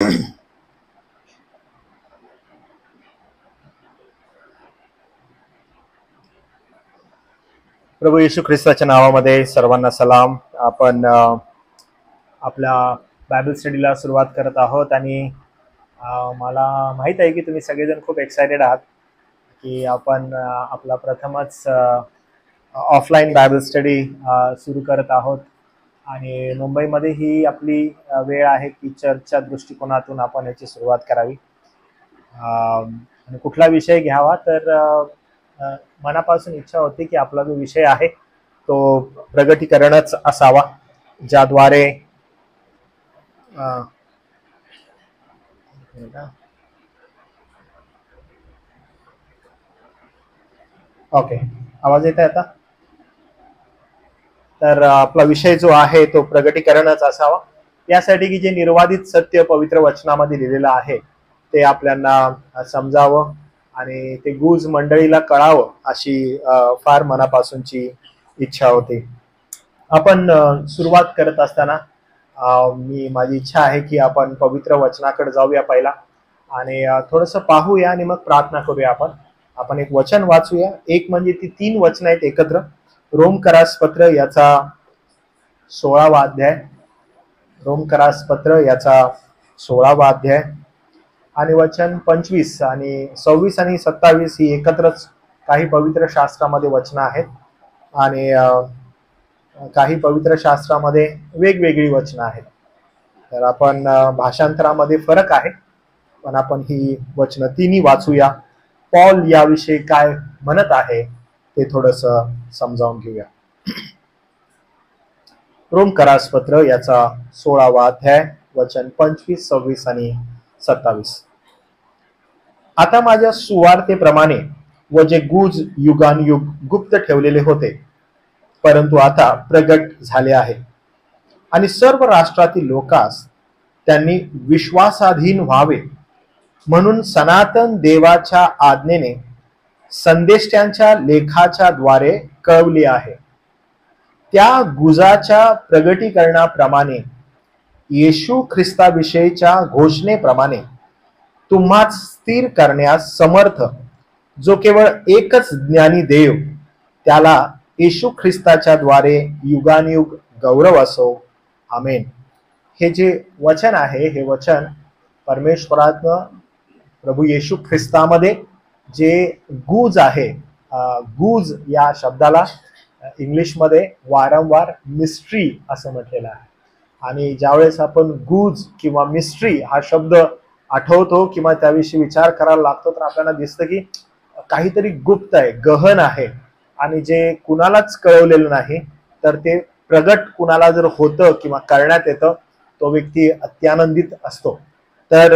प्रभू येशू ख्रिस्ताच्या नावामध्ये सर्वांना सलाम. आपण आपल्या बायबल स्टडीला सुरुवात करत आहोत आणि मला माहित आहे की तुम्ही सगळेजण खूप एक्सायटेड आहात की आपण आपला प्रथमच ऑफलाईन बायबल स्टडी सुरू करत आहोत. आणि मुंबईमध्ये ही आपली वेळ आहे की चर्चच्या दृष्टिकोनातून आपण याची सुरुवात करावी. आणि कुठला विषय घ्यावा तर मनापासून इच्छा होती की आपला जो विषय आहे तो प्रगटीकरणच असावा, ज्याद्वारे ओके, आवाज येत आहे आता? तर आपला विषय जो आहे तो प्रगटीकरणच असावा, यासाठी की जे निर्वाधित सत्य पवित्र वचनामध्ये लिहिलेलं आहे ते आपल्याला समजावं आणि ते गुज मंडळीला कळावं अशी फार मनापासूनची इच्छा होती. आपण सुरुवात करत असताना माझी इच्छा आहे की आपण पवित्र वचनाकडे जाऊया पहिला आणि थोडंसं पाहूया आणि मग प्रार्थना करूया. आपण एक वचन वाचूया. एक म्हणजे ती 3 वचन आहेत एकत्र. रोमकरास पत्र याचा 16वा अध्याय, रोमकरास पत्र याचा 16वा अध्याय आणि वचन 25 आणि 26 आणि 27 ही एकत्रच काही पवित्र शास्त्रामध्ये वचनं आहेत आणि काही पवित्र शास्त्रामध्ये वेगवेगळी वचनं आहेत. तर आपण भाषांतरामध्ये फरक आहे, पण आपण ही वचनं तिन्ही वाचूया. पॉल याविषयी काय म्हणत आहे ते थोडस समजावून घेऊया. रोमकरास पत्र याचा 16वा अध्याय, वचन 25, 26 आणि 27. आता माझ्या सुवार्तेप्रमाणे व जे गुज युगानुयुग गुप्त ठेवलेले होते, परंतु आता प्रगट झाले आहे आणि सर्व राष्ट्रातील लोकांस त्यांनी विश्वासाधीन व्हावे म्हणून सनातन देवाच्या आज्ञेने संदेष्ट्यांच्या लेखाच्या द्वारे कळवले आहे. त्या गुजाच्या प्रगटीकरणाप्रमाणे येशू ख्रिस्ताविषयीच्या घोषणेप्रमाणे तुम्हास स्थिर करण्यास समर्थ, जो केवळ एकच ज्ञानी देव, त्याला येशू ख्रिस्ताच्या द्वारे युगानुयुग गौरव असो. आमेन. हे जे वचन आहे हे वचन परमेश्वरातनं प्रभू येशू ख्रिस्तामध्ये जे गुज आहे, गुज या शब्दाला इंग्लिशमध्ये वारंवार मिस्ट्री असं म्हटलेलं आहे. आणि ज्यावेळेस आपण गुज किंवा मिस्ट्री हा शब्द आठवतो किंवा त्याविषयी विचार करायला लागतो तर आपल्याला दिसतं की काहीतरी गुप्त आहे, गहन आहे आणि जे कुणालाच कळवलेलं नाही. तर ते प्रगट कुणाला जर होतं किंवा करण्यात येतं तो व्यक्ती अत्यानंदित असतो. तर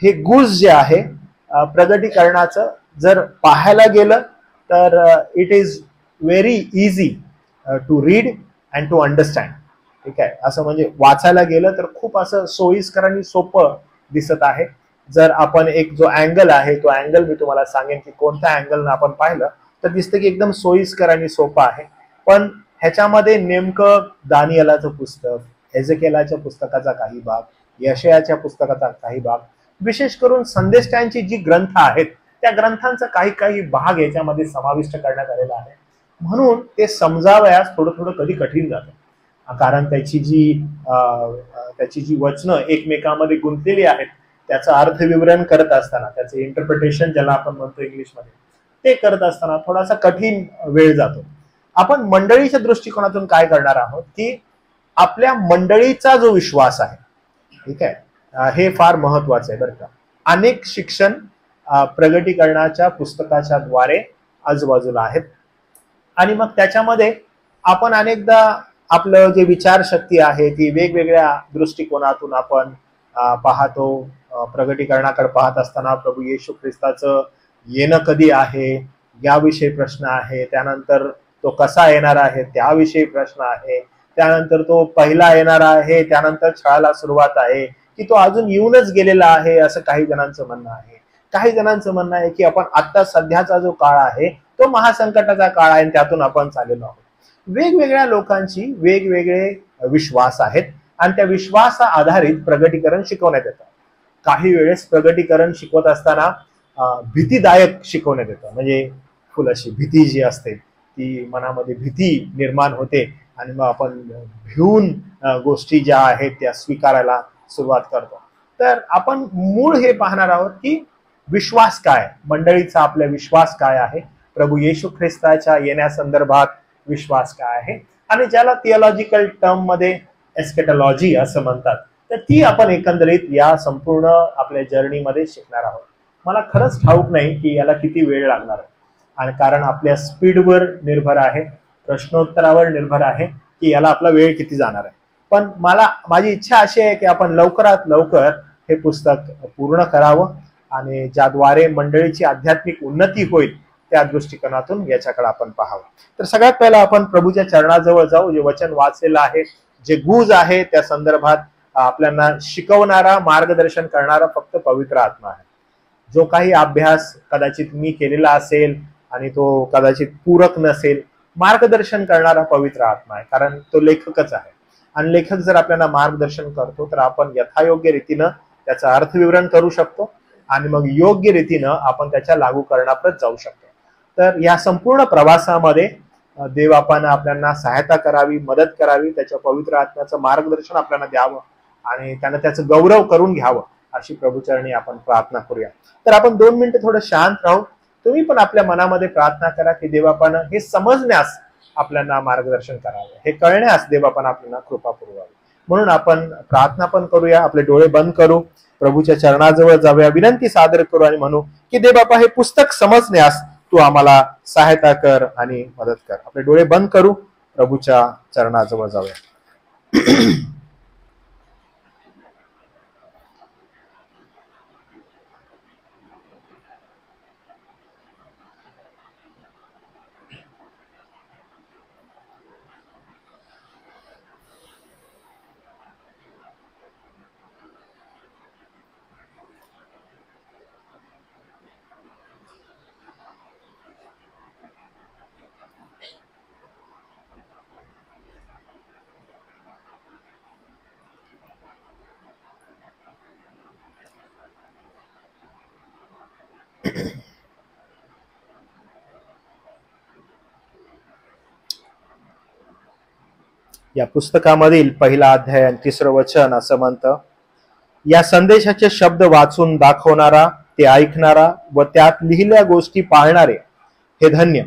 हे गुज जे आहे प्रगटीकरणाचं जर पाहायला गेलं तर it is very easy to read and to understand. ठीक आहे, असं म्हणजे वाचायला गेलं तर खूप असं सोयीस्कर आणि सोपं दिसत आहे. जर आपण एक जो अँगल आहे तो अँगल मी तुम्हाला सांगेन की कोणत्या अँगलनं आपण पाहिलं तर दिसतं की एकदम सोयीस्कर आणि सोपं आहे. पण ह्याच्यामध्ये नेमकं दानियेलाचं पुस्तक, हेजेकियेलाच्या पुस्तकाचा काही भाग, यशायाच्या पुस्तकाचा काही भाग, विशेष करून संदेष्टांची जी ग्रंथ आहेत त्या ग्रंथांचा काही काही भाग याच्यामध्ये समाविष्ट करण्यात आलेला आहे. म्हणून ते समजावयास थोडं थोडं कधी कठीण जातं, कारण त्याची जी वचनं एकमेकांमध्ये गुंतलेली आहेत त्याचं अर्थविवरण करत असताना, त्याचं इंटरप्रिटेशन ज्याला आपण म्हणतो इंग्लिशमध्ये, ते करत असताना थोडासा कठीण वेळ जातो. आपण मंडळीच्या दृष्टिकोनातून काय करणार आहोत की आपल्या मंडळीचा जो विश्वास आहे, ठीक आहे, हे फार महत्वाचं आहे बरं का. अनेक शिक्षण प्रगटीकरणाच्या पुस्तकाच्या द्वारे आजूबाजूला आहेत आणि मग त्याच्यामध्ये आपण अनेकदा आपलं जे विचारशक्ती आहे ती वेगवेगळ्या दृष्टिकोनातून आपण पाहतो. प्रगटीकरणाकडे पाहत असताना प्रभू येशू ख्रिस्ताचं येणं कधी आहे याविषयी प्रश्न आहे, त्यानंतर तो कसा येणार आहे त्याविषयी प्रश्न आहे, त्यानंतर तो पहिला येणार आहे, त्यानंतर छळाला सुरुवात आहे की तो अजून येऊनच गेलेला आहे असं काही जणांचं म्हणणं आहे. काही जणांचं म्हणणं आहे की आपण आता सध्याचा जो काळ आहे तो महासंकटाचा काळ आहे आणि त्यातून आपण चाललेलो आहोत. वेगवेगळ्या लोकांची वेगवेगळे विश्वास आहेत आणि त्या विश्वासा आधारित प्रगटीकरण शिकवण्यात येतं. काही वेळेस प्रगटीकरण शिकवत असताना भीतीदायक शिकवण्यात येतं. म्हणजे फुल अशी भीती जी असते ती मनामध्ये भीती निर्माण होते आणि मग आपण भिवून गोष्टी ज्या आहेत त्या स्वीकारायला सुरुवात करतो. तर आपण मूळ हे पाहणार आहोत की विश्वास काय, मंडळीचा आपला विश्वास काय आहे, प्रभू येशू ख्रिस्ताच्या येण्यासंदर्भात विश्वास काय आहे, आणि ज्याला थिओलॉजिकल टर्म मध्ये एस्केटॉलॉजी असं म्हणतात, तर ती आपण एकंदरीत या संपूर्ण आपल्या जर्नीमध्ये शिकणार आहोत. मला खरंच ठाऊक नाही की याला किती वेळ लागणार आहे, आणि कारण आपल्या स्पीडवर निर्भर आहे, प्रश्नोत्तरावर निर्भर आहे की याला आपला वेळ किती जाणार आहे. पण माझी इच्छा अशी आहे की आपण लवकरात लवकर हे पुस्तक पूर्ण करावं आणि ज्याद्वारे मंडळीची आध्यात्मिक उन्नती होईल त्या दृष्टिकोनातून याच्याकडे आपण पाहावं. तर सगळ्यात पहिला आपण प्रभूच्या चरणाजवळ जाऊ. जे वचन वाचलेलं आहे, जे गुज आहे, त्या संदर्भात आपल्याला शिकवणारा, मार्गदर्शन करणारा फक्त पवित्र आत्मा आहे. जो काही अभ्यास कदाचित मी केलेला असेल आणि तो कदाचित पूरक नसेल, मार्गदर्शन करणारा पवित्र आत्मा आहे, कारण तो लेखकच आहे. आणि लेखक जर आपल्याला मार्गदर्शन करतो तर आपण यथायोग्य रीतीनं त्याचं अर्थविवरण करू शकतो आणि मग योग्य रीतीनं आपण त्याच्या लागू करण्यापर्यंत जाऊ शकतो. तर या संपूर्ण प्रवासामध्ये देव आपण आपल्याला सहायता करावी, मदत करावी, त्याच्या पवित्र आत्म्याचं मार्गदर्शन आपल्याला द्यावं आणि त्यानं त्याचं गौरव करून घ्यावं, अशी प्रभूचरणी आपण प्रार्थना करूया. तर आपण 2 मिनिटं थोडं शांत राहू. तुम्ही पण आपल्या मनामध्ये प्रार्थना करा की देवापानं हे समजण्यास आपल्याला मार्गदर्शन करावं, हे कळण्यास देवापानं आपल्याला कृपा पुरवावी. म्हणून आपण प्रार्थना पण करूया, आपले डोळे बंद करू, प्रभूच्या चरणाजवळ जाऊया, विनंती सादर करू आणि म्हणू की देवबापा हे पुस्तक समजण्यास तू आम्हाला सहायता कर आणि मदत कर. आपले डोळे बंद करू, प्रभूच्या चरणाजवळ जाऊया. या पुस्तकामधील पहिला अध्याय आणि 3रं वचन असं म्हणतं, या संदेशाचे शब्द वाचून दाखवणारा, ते ऐकणारा व त्यात लिहिलेल्या गोष्टी पाळणारे हे धन्य,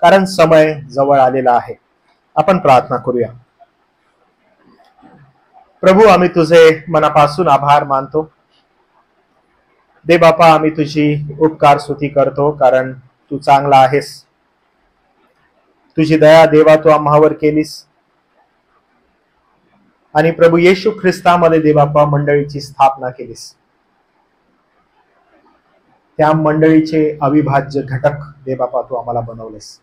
कारण समय जवळ आलेला आहे. आपण प्रार्थना करूया. प्रभू, आम्ही तुझे मनापासून आभार मानतो. दे बापा, आम्ही तुझी उपकार स्तुती करतो, कारण तू चांगला आहेस. तुझी दया देवा तू आम्हावर केलीस आणि प्रभू येशू ख्रिस्तामध्ये देवापा मंडळीची स्थापना केलीस. त्या मंडळीचे अविभाज्य घटक देवापा तू आम्हाला बनवलेस.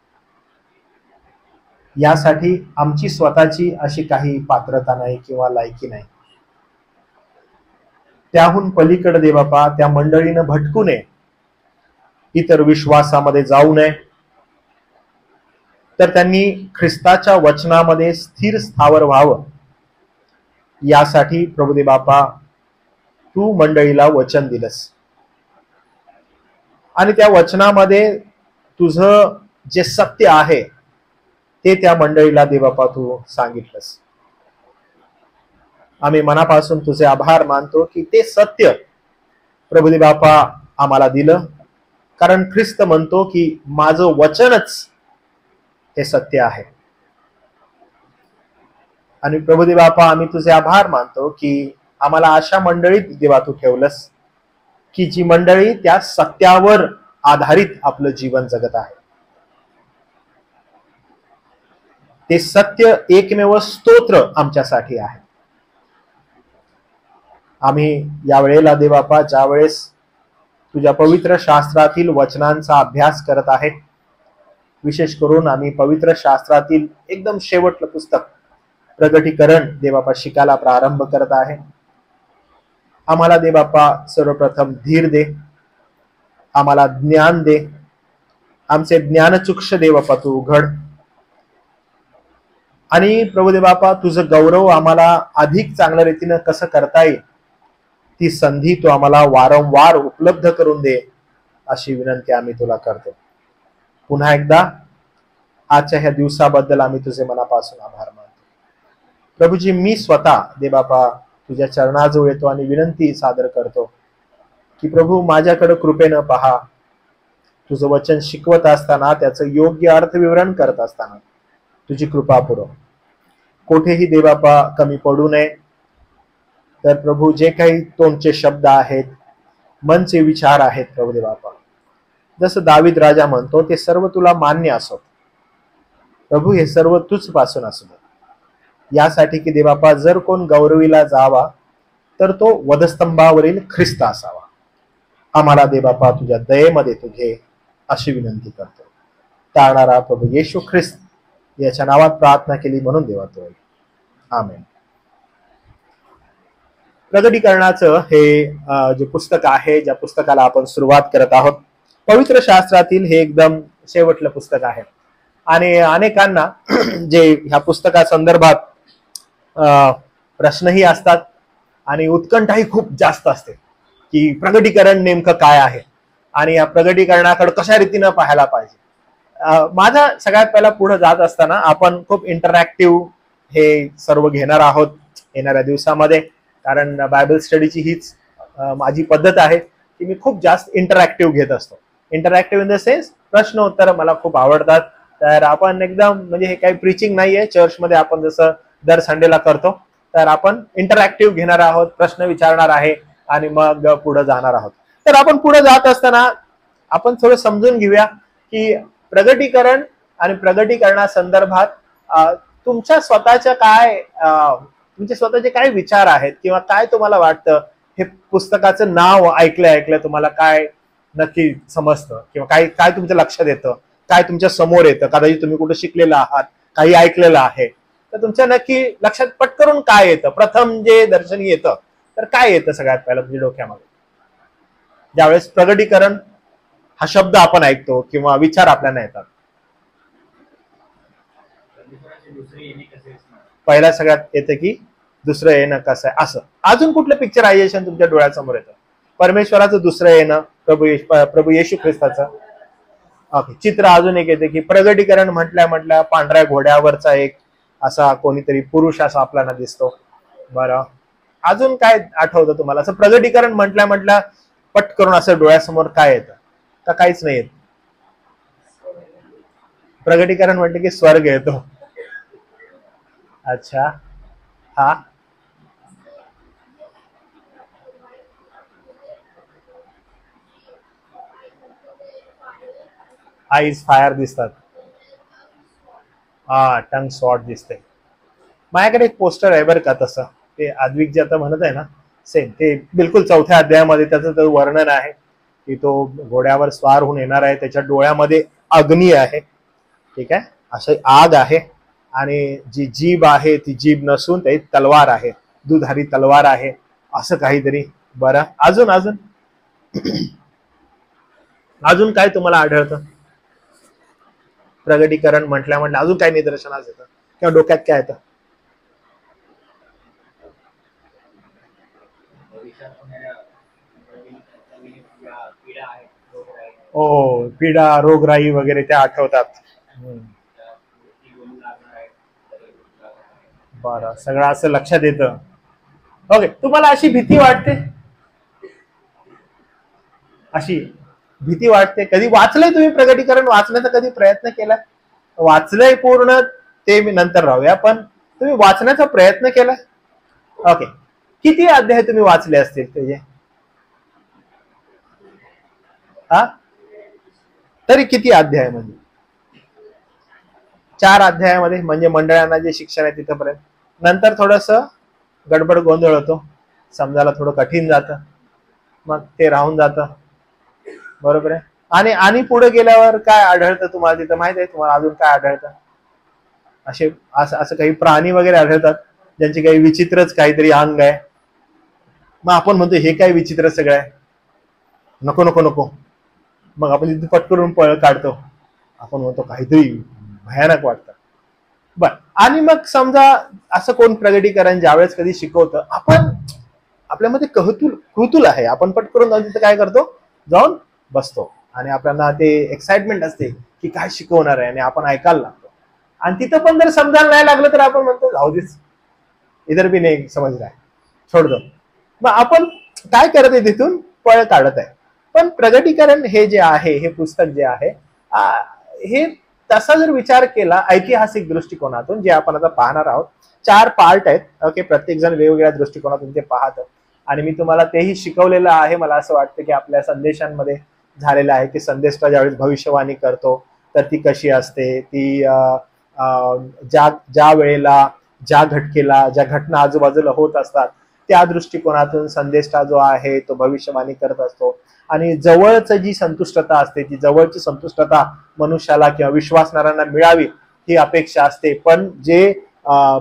यासाठी आमची स्वतःची अशी काही पात्रता नाही किंवा लायकी नाही. त्याहून पलीकडे देवापा त्या मंडळीनं भटकू नये, इतर विश्वासामध्ये जाऊ नये, तर त्यांनी ख्रिस्ताच्या वचनामध्ये स्थिर स्थावर व्हावं. यासाठी प्रभुदेव बापा तू मंडळीला वचन दिलंस आणि त्या वचनामध्ये तुझं जे सत्य आहे ते त्या मंडळीला देवबापा तू सांगितलंस. आम्ही मनापासून तुझे आभार मानतो की ते सत्य प्रभुदेव बापा आम्हाला दिलं, कारण ख्रिस्त म्हणतो की माझं वचनच हे सत्य आहे. आणि प्रभुदेव बापा आम्ही तुझे आभार मानतो की आम्हाला अशा मंडळीत देवा तू ठेवलंस की जी मंडळी त्या सत्यावर आधारित आपलं जीवन जगत आहे. ते सत्य एकमेव स्तोत्र आमच्यासाठी आहे. आम्ही या वेळेला देवापा ज्या वेळेस तुझ्या पवित्र शास्त्रातील वचनांचा अभ्यास करत आहे, विशेष करून आम्ही पवित्र शास्त्रातील एकदम शेवटलं पुस्तक प्रगटीकरण देवापा शिकायला प्रारंभ करत आहे. आम्हाला देवापा सर्वप्रथम धीर दे, आम्हाला ज्ञान दे, आमचे ज्ञानचुक्ष देवापा तू उघड आणि प्रभुदेव बापा तुझं गौरव आम्हाला अधिक चांगल्या रीतीनं कसं करता येईल ती संधी तू आम्हाला वारंवार उपलब्ध करून दे अशी विनंती आम्ही तुला करतो. पुन्हा एकदा आजच्या ह्या दिवसाबद्दल आम्ही तुझे मनापासून आभार मानतो. प्रभूजी, मी स्वतः दे बापा तुझ्या चरणाजवळ येतो आणि विनंती सादर करतो की प्रभू, माझ्याकडे कृपेनं पहा. तुझं वचन शिकवत असताना, त्याचं योग्य अर्थविवरण करत असताना तुझी कृपा पुरव. कोठेही दे बापा कमी पडू नये. तर प्रभू, जे काही तोंडचे शब्द आहेत, मनचे विचार आहेत प्रभू दे बापा, जसं दावीद राजा म्हणतो, ते सर्व तुला मान्य असो प्रभू. हे सर्व तुझ पासून असू दे, यासाठी की दे बापा, जर कोण गौरवीला जावा तर तो वधस्तंभावरील ख्रिस्त असावा. आम्हाला दे बापा तुझ्या दयेमध्ये तू घे अशी विनंती करतो. तारणारा प्रभू येशू ख्रिस्त याच्या नावात प्रार्थना केली म्हणून देवा तो. आमेन. प्रगटीकरणाचं हे जे पुस्तक आहे, ज्या पुस्तकाला आपण सुरुवात करत आहोत, पवित्र शास्त्रातील हे एकदम शेवटलं पुस्तक आहे. आणि अनेकांना जे ह्या पुस्तका संदर्भात प्रश्नही असतात आणि उत्कंठाही खूप जास्त असते की प्रगटीकरण नेमकं काय आहे आणि या प्रगटीकरणाकडे कशा रीतीनं पाहायला पाहिजे. माझा सगळ्यात पहिला पुढे जात असताना आपण खूप इंटरॅक्टिव्ह हे सर्व घेणार आहोत येणाऱ्या दिवसामध्ये. कारण बायबल स्टडीची हीच माझी पद्धत आहे की मी खूप जास्त इंटरॅक्टिव्ह घेत असतो. इंटरॅक्टिव्ह इन द सेन्स प्रश्न उत्तर मला खूप आवडतात. तर आपण एकदम म्हणजे हे काही प्रीचिंग नाहीये चर्चमध्ये आपण जसं दर संडेला करतो, तर आपण इंटरॅक्टिव्ह घेणार आहोत, प्रश्न विचारणार आहे आणि मग पुढे जाणार आहोत. तर आपण पुढे जात असताना आपण थोडं समजून घेऊया की प्रगटीकरण आणि प्रगटीकरणासंदर्भात तुमच्या स्वतःच्या काय तुमचे स्वतःचे काय विचार आहेत किंवा काय तुम्हाला वाटतं. हे पुस्तकाचं नाव ऐकलं तुम्हाला काय नक्की समजतं किंवा काय काय तुमच्या लक्षात येतं, काय तुमच्या समोर येतं. कदाचित तुम्ही कुठे शिकलेलं आहात, काही ऐकलेलं आहे, तर तुमच्या नक्की लक्षात पटकरून काय येतं. प्रथम जे दर्शनी येतं तर काय येतं सगळ्यात पहिलं तुमच्या डोक्यामध्ये ज्यावेळेस प्रगटीकरण हा शब्द आपण ऐकतो किंवा विचार आपल्याला येतात. पहिल्या सगळ्यात येतं की दुसरं येणं कसं आहे, असं. अजून कुठलं पिक्चरायझेशन तुमच्या डोळ्यासमोर येतं? परमेश्वराचं दुसरं येणं, प्रभू येशू ख्रिस्ताचं. ओके, चित्र अजून एक येते की प्रगटीकरण म्हटल्या पांढऱ्या घोड्यावरचा एक असा कोणीतरी पुरुष असा आपल्याला दिसतो. बरं, अजून काय आठवतं तुम्हाला? असं प्रगटीकरण म्हटल्या पट करून असं डोळ्यासमोर काय येतं का काहीच नाही येत? प्रगटीकरण म्हटलं की स्वर्ग येतो. अच्छा, हा, आईज फायर दिसतात. हा, टंग स्वॉट दिसते. माझ्याकडे एक पोस्टर आहे बरं का तसं, ते आद्विक जे आता म्हणत आहे ना, सेम ते बिलकुल 4थ्या अध्यायामध्ये त्याचं वर्णन आहे की तो घोड्यावर स्वार होऊन येणार आहे, त्याच्या डोळ्यामध्ये अग्नी आहे. ठीक आहे, अशी आग आहे आणि जी जीभ आहे ती जीभ नसून ते तलवार आहे, दुधारी तलवार आहे, असं काहीतरी. बरं, अजून अजून अजून काय तुम्हाला आढळतं? प्रगटीकरण म्हटल्या अजून काय निदर्शनास येतं किंवा डोक्यात काय येतं? हो, पीडा, रोगराई वगैरे त्या आठवतात. बरं, सगळं असं लक्षात येतं. ओके, तुम्हाला अशी भीती वाटते? अशी भीती वाटते? कधी वाचलंय तुम्ही प्रगटीकरण? वाचण्याचा कधी प्रयत्न केला? वाचलंय पूर्ण ते मी नंतर राहूया, पण तुम्ही वाचण्याचा प्रयत्न केला? ओके, किती अध्याय तुम्ही वाचले असतील त्याचे? हा, तरी किती अध्याय? म्हणजे 4 अध्यायामध्ये म्हणजे मंडळांना जे शिक्षण आहे तिथपर्यंत. नंतर थोडस गडबड गोंधळ होतो, समजायला थोडं कठीण जातं, मग ते राहून जातं. बरोबर आहे. आणि पुढे गेल्यावर काय आढळतं तुम्हाला तिथं माहित आहे? तुम्हाला अजून काय आढळतं? असं काही प्राणी वगैरे आढळतात ज्यांची काही विचित्रच काहीतरी अंग आहे. मग आपण म्हणतो हे काय विचित्र सगळं आहे, नको नको नको. मग आपण तिथे पटकरून पळ काढतो, आपण म्हणतो काहीतरी भयानक वाटतं. बर, आणि मग समजा असं कोण प्रगटीकरण ज्यावेळेस कधी शिकवतं, आपण आपल्यामध्ये कुतूहल आहे, आपण पटकरून जाऊन तिथे काय करतो, जाऊन बसतो आणि आपल्याला ते एक्साइटमेंट असते की काय शिकवणार आहे आणि आपण ऐकायला लागतो. आणि तिथं पण जर समजायला नाही लागलं तर आपण म्हणतो जाऊ देच, इधर भी नाही समज रहा है, छोड दो. मग आपण काय करत आहे, तिथून पळ काढत आहे. पण प्रगटीकरण हे जे आहे, हे पुस्तक जे आहे, हे तसा जर विचार केला ऐतिहासिक दृष्टिकोनातून, जे आपण आता पाहणार आहोत, 4 पार्ट आहेत. ओके, प्रत्येक जण वेगवेगळ्या दृष्टिकोनातून ते पाहत, आणि मी तुम्हाला तेही शिकवलेलं आहे. मला असं वाटतं की आपल्या संदेशांमध्ये झालेलं आहे की संदेशला ज्यावेळेस भविष्यवाणी करतो तर ती कशी असते, ती ज्या वेळेला, ज्या घटकेला, ज्या घटना आजूबाजूला होत असतात त्या दृष्टिकोनातून संदेशा जो आहे तो भविष्यवाणी करत असतो. आणि जवळच जी संतुष्टता असते, ती जवळची संतुष्टता मनुष्याला किंवा विश्वासणाऱ्यांना मिळावी ही अपेक्षा असते. पण जे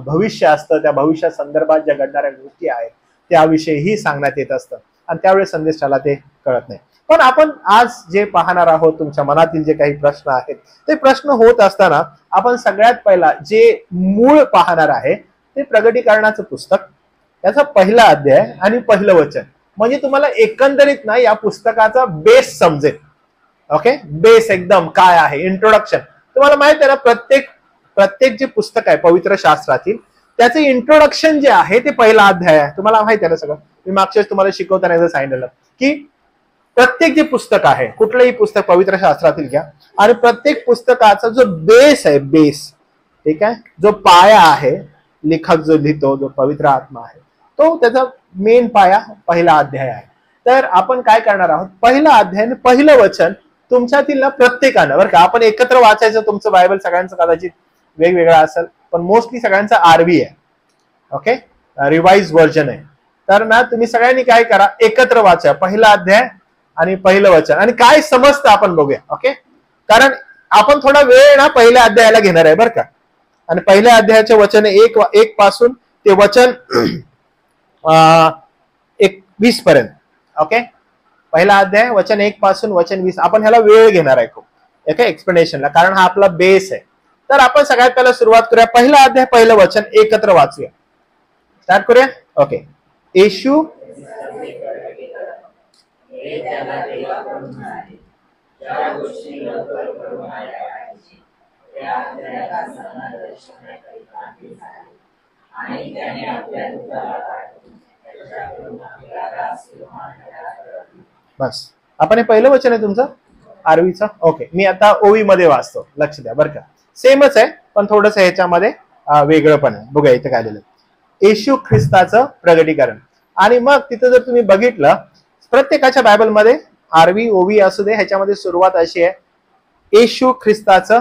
भविष्य असतं, त्या भविष्या संदर्भात ज्या घडणाऱ्या गोष्टी आहेत त्याविषयीही सांगण्यात येत असतं, आणि त्यावेळेस संदेशाला ते कळत नाही. पण आपण आज जे पाहणार आहोत, तुमच्या मनातील जे काही प्रश्न आहेत ते प्रश्न होत असताना आपण सगळ्यात पहिला जे मूळ पाहणार आहे ते प्रगटीकरणाचं पुस्तक, त्याचा पहिला अध्याय आणि पहिलं वचन. म्हणजे तुम्हाला एकंदरीत ना या पुस्तकाचा बेस समजेल. ओके, बेस एकदम काय आहे, इंट्रोडक्शन. तुम्हाला माहित आहे ना, प्रत्येक जे पुस्तक आहे पवित्र शास्त्रातील, त्याचे इंट्रोडक्शन जे आहे ते पहिला अध्याय आहे. तुम्हाला माहिती आहे ना सगळं, मी मागच्या वेळेस तुम्हाला शिकवताना एकदा सांगितलेलं की प्रत्येक जे पुस्तक आहे, कुठलंही पुस्तक पवित्र शास्त्रातील घ्या, आणि प्रत्येक पुस्तकाचा जो बेस आहे, बेस, ठीक आहे, जो पाया आहे, लेखक जो लिहितो, जो पवित्र आत्मा आहे, तो त्याचा मेन पाया पहिला अध्याय आहे. तर आपण काय करणार आहोत, पहिला अध्याय आणि पहिलं वचन तुमच्यातील ना प्रत्येकानं, बरं का, आपण एकत्र वाचायचं. तुमचं बायबल सगळ्यांचं कदाचित वेगवेगळा असेल, पण मोस्टली सगळ्यांचा आरबी आहे. ओके, रिवाइज व्हर्जन आहे. तर ना तुम्ही सगळ्यांनी काय करा, एकत्र वाचा पहिला अध्याय आणि पहिलं वचन, आणि काय समजतं आपण बघूया. ओके, कारण आपण थोडा वेळ ना पहिल्या अध्यायाला घेणार आहे, बरं का. आणि पहिल्या अध्यायाचे वचन 1 पासून ते वचन 20 पर्यंत. ओके, पहिला अध्याय वचन 1 पासून वचन 20. आपण ह्याला वेळ घेणार आहे खूप एका एक्सप्लेनेशनला, कारण हा आपला बेस आहे. तर आपण सगळ्यात पहिला सुरुवात करूया, पहिला अध्याय पहिलं वचन एकत्र वाचूया. स्टार्ट करूया. ओके, येशू बस. आपण हे पहिलं वचन आहे तुमचं आरवीचं. ओके, मी आता ओवी मध्ये वाचतो, लक्ष द्या बरं का. सेमच आहे पण थोडंसं ह्याच्यामध्ये वेगळं पण आहे. बघूया इथं काय लिहिलं, येशू ख्रिस्ताचं प्रगटीकरण. आणि मग तिथं जर तुम्ही बघितलं, प्रत्येकाच्या बायबलमध्ये आरवी ओवी असू दे, ह्याच्यामध्ये सुरुवात अशी आहे, येशू ख्रिस्ताचं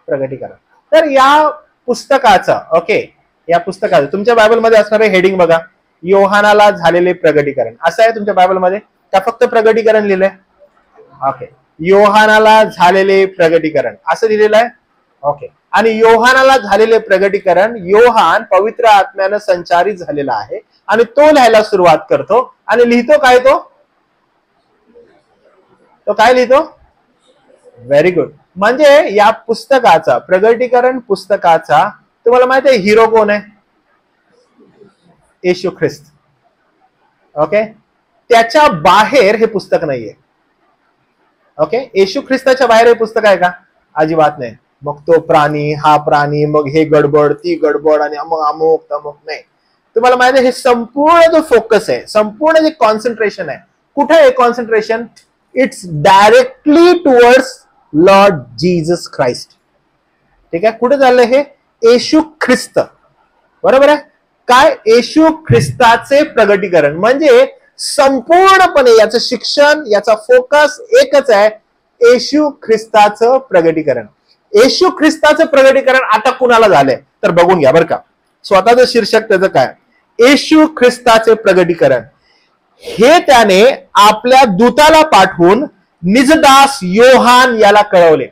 प्रगटीकरण. तर या पुस्तकाचं, ओके, या पुस्तकाचं तुमच्या बायबलमध्ये असणारे हेडिंग बघा, योहानाला झालेले प्रगटीकरण असं आहे तुमच्या बायबलमध्ये का फक्त प्रगटीकरण लिहिलंय? ओके, योहानाला झालेले प्रगटीकरण असं लिहिलेलं आहे. ओके, आणि योहानाला झालेले प्रगटीकरण, योहान पवित्र आत्म्यानं संचारित झालेला आहे आणि तो लिहायला सुरुवात करतो. आणि लिहितो काय, तो काय लिहितो? Very good. म्हणजे या पुस्तकाचा, प्रगटीकरण पुस्तकाचा, तुम्हाला माहिती आहे हिरो कोण आहे? येशू ख्रिस्त. ओके, त्याच्या बाहेर हे पुस्तक नाहीये. ओके, येशू ख्रिस्ताच्या बाहेर हे पुस्तक आहे का? अजिबात नाही. मग तो प्राणी, हा प्राणी, मग हे गडबड, ती गडबड, आणि मग अमुक तमुक नाही. तुम्हाला माहिती आहे हे संपूर्ण जो फोकस आहे, संपूर्ण जे कॉन्सन्ट्रेशन आहे, कुठे आहे concentration? It's directly towards Lord Jesus Christ. ठीक आहे, कुठे चाललंय हे? येशू ख्रिस्त. बरोबर आहे. काय? येशू ख्रिस्ताचे प्रगटीकरण. म्हणजे संपूर्णपणे याचं शिक्षण, याचा फोकस एकच आहे, येशू ख्रिस्ताचं प्रगटीकरण. येशू ख्रिस्ताचं प्रगटीकरण आता कुणाला झालंय तर बघून घ्या बरं का. स्वतःचं शीर्षक त्याचं काय? येशू ख्रिस्ताचे प्रगटीकरण. हे त्याने आपल्या दूताला पाठवून निजदास योहान याला कळवले.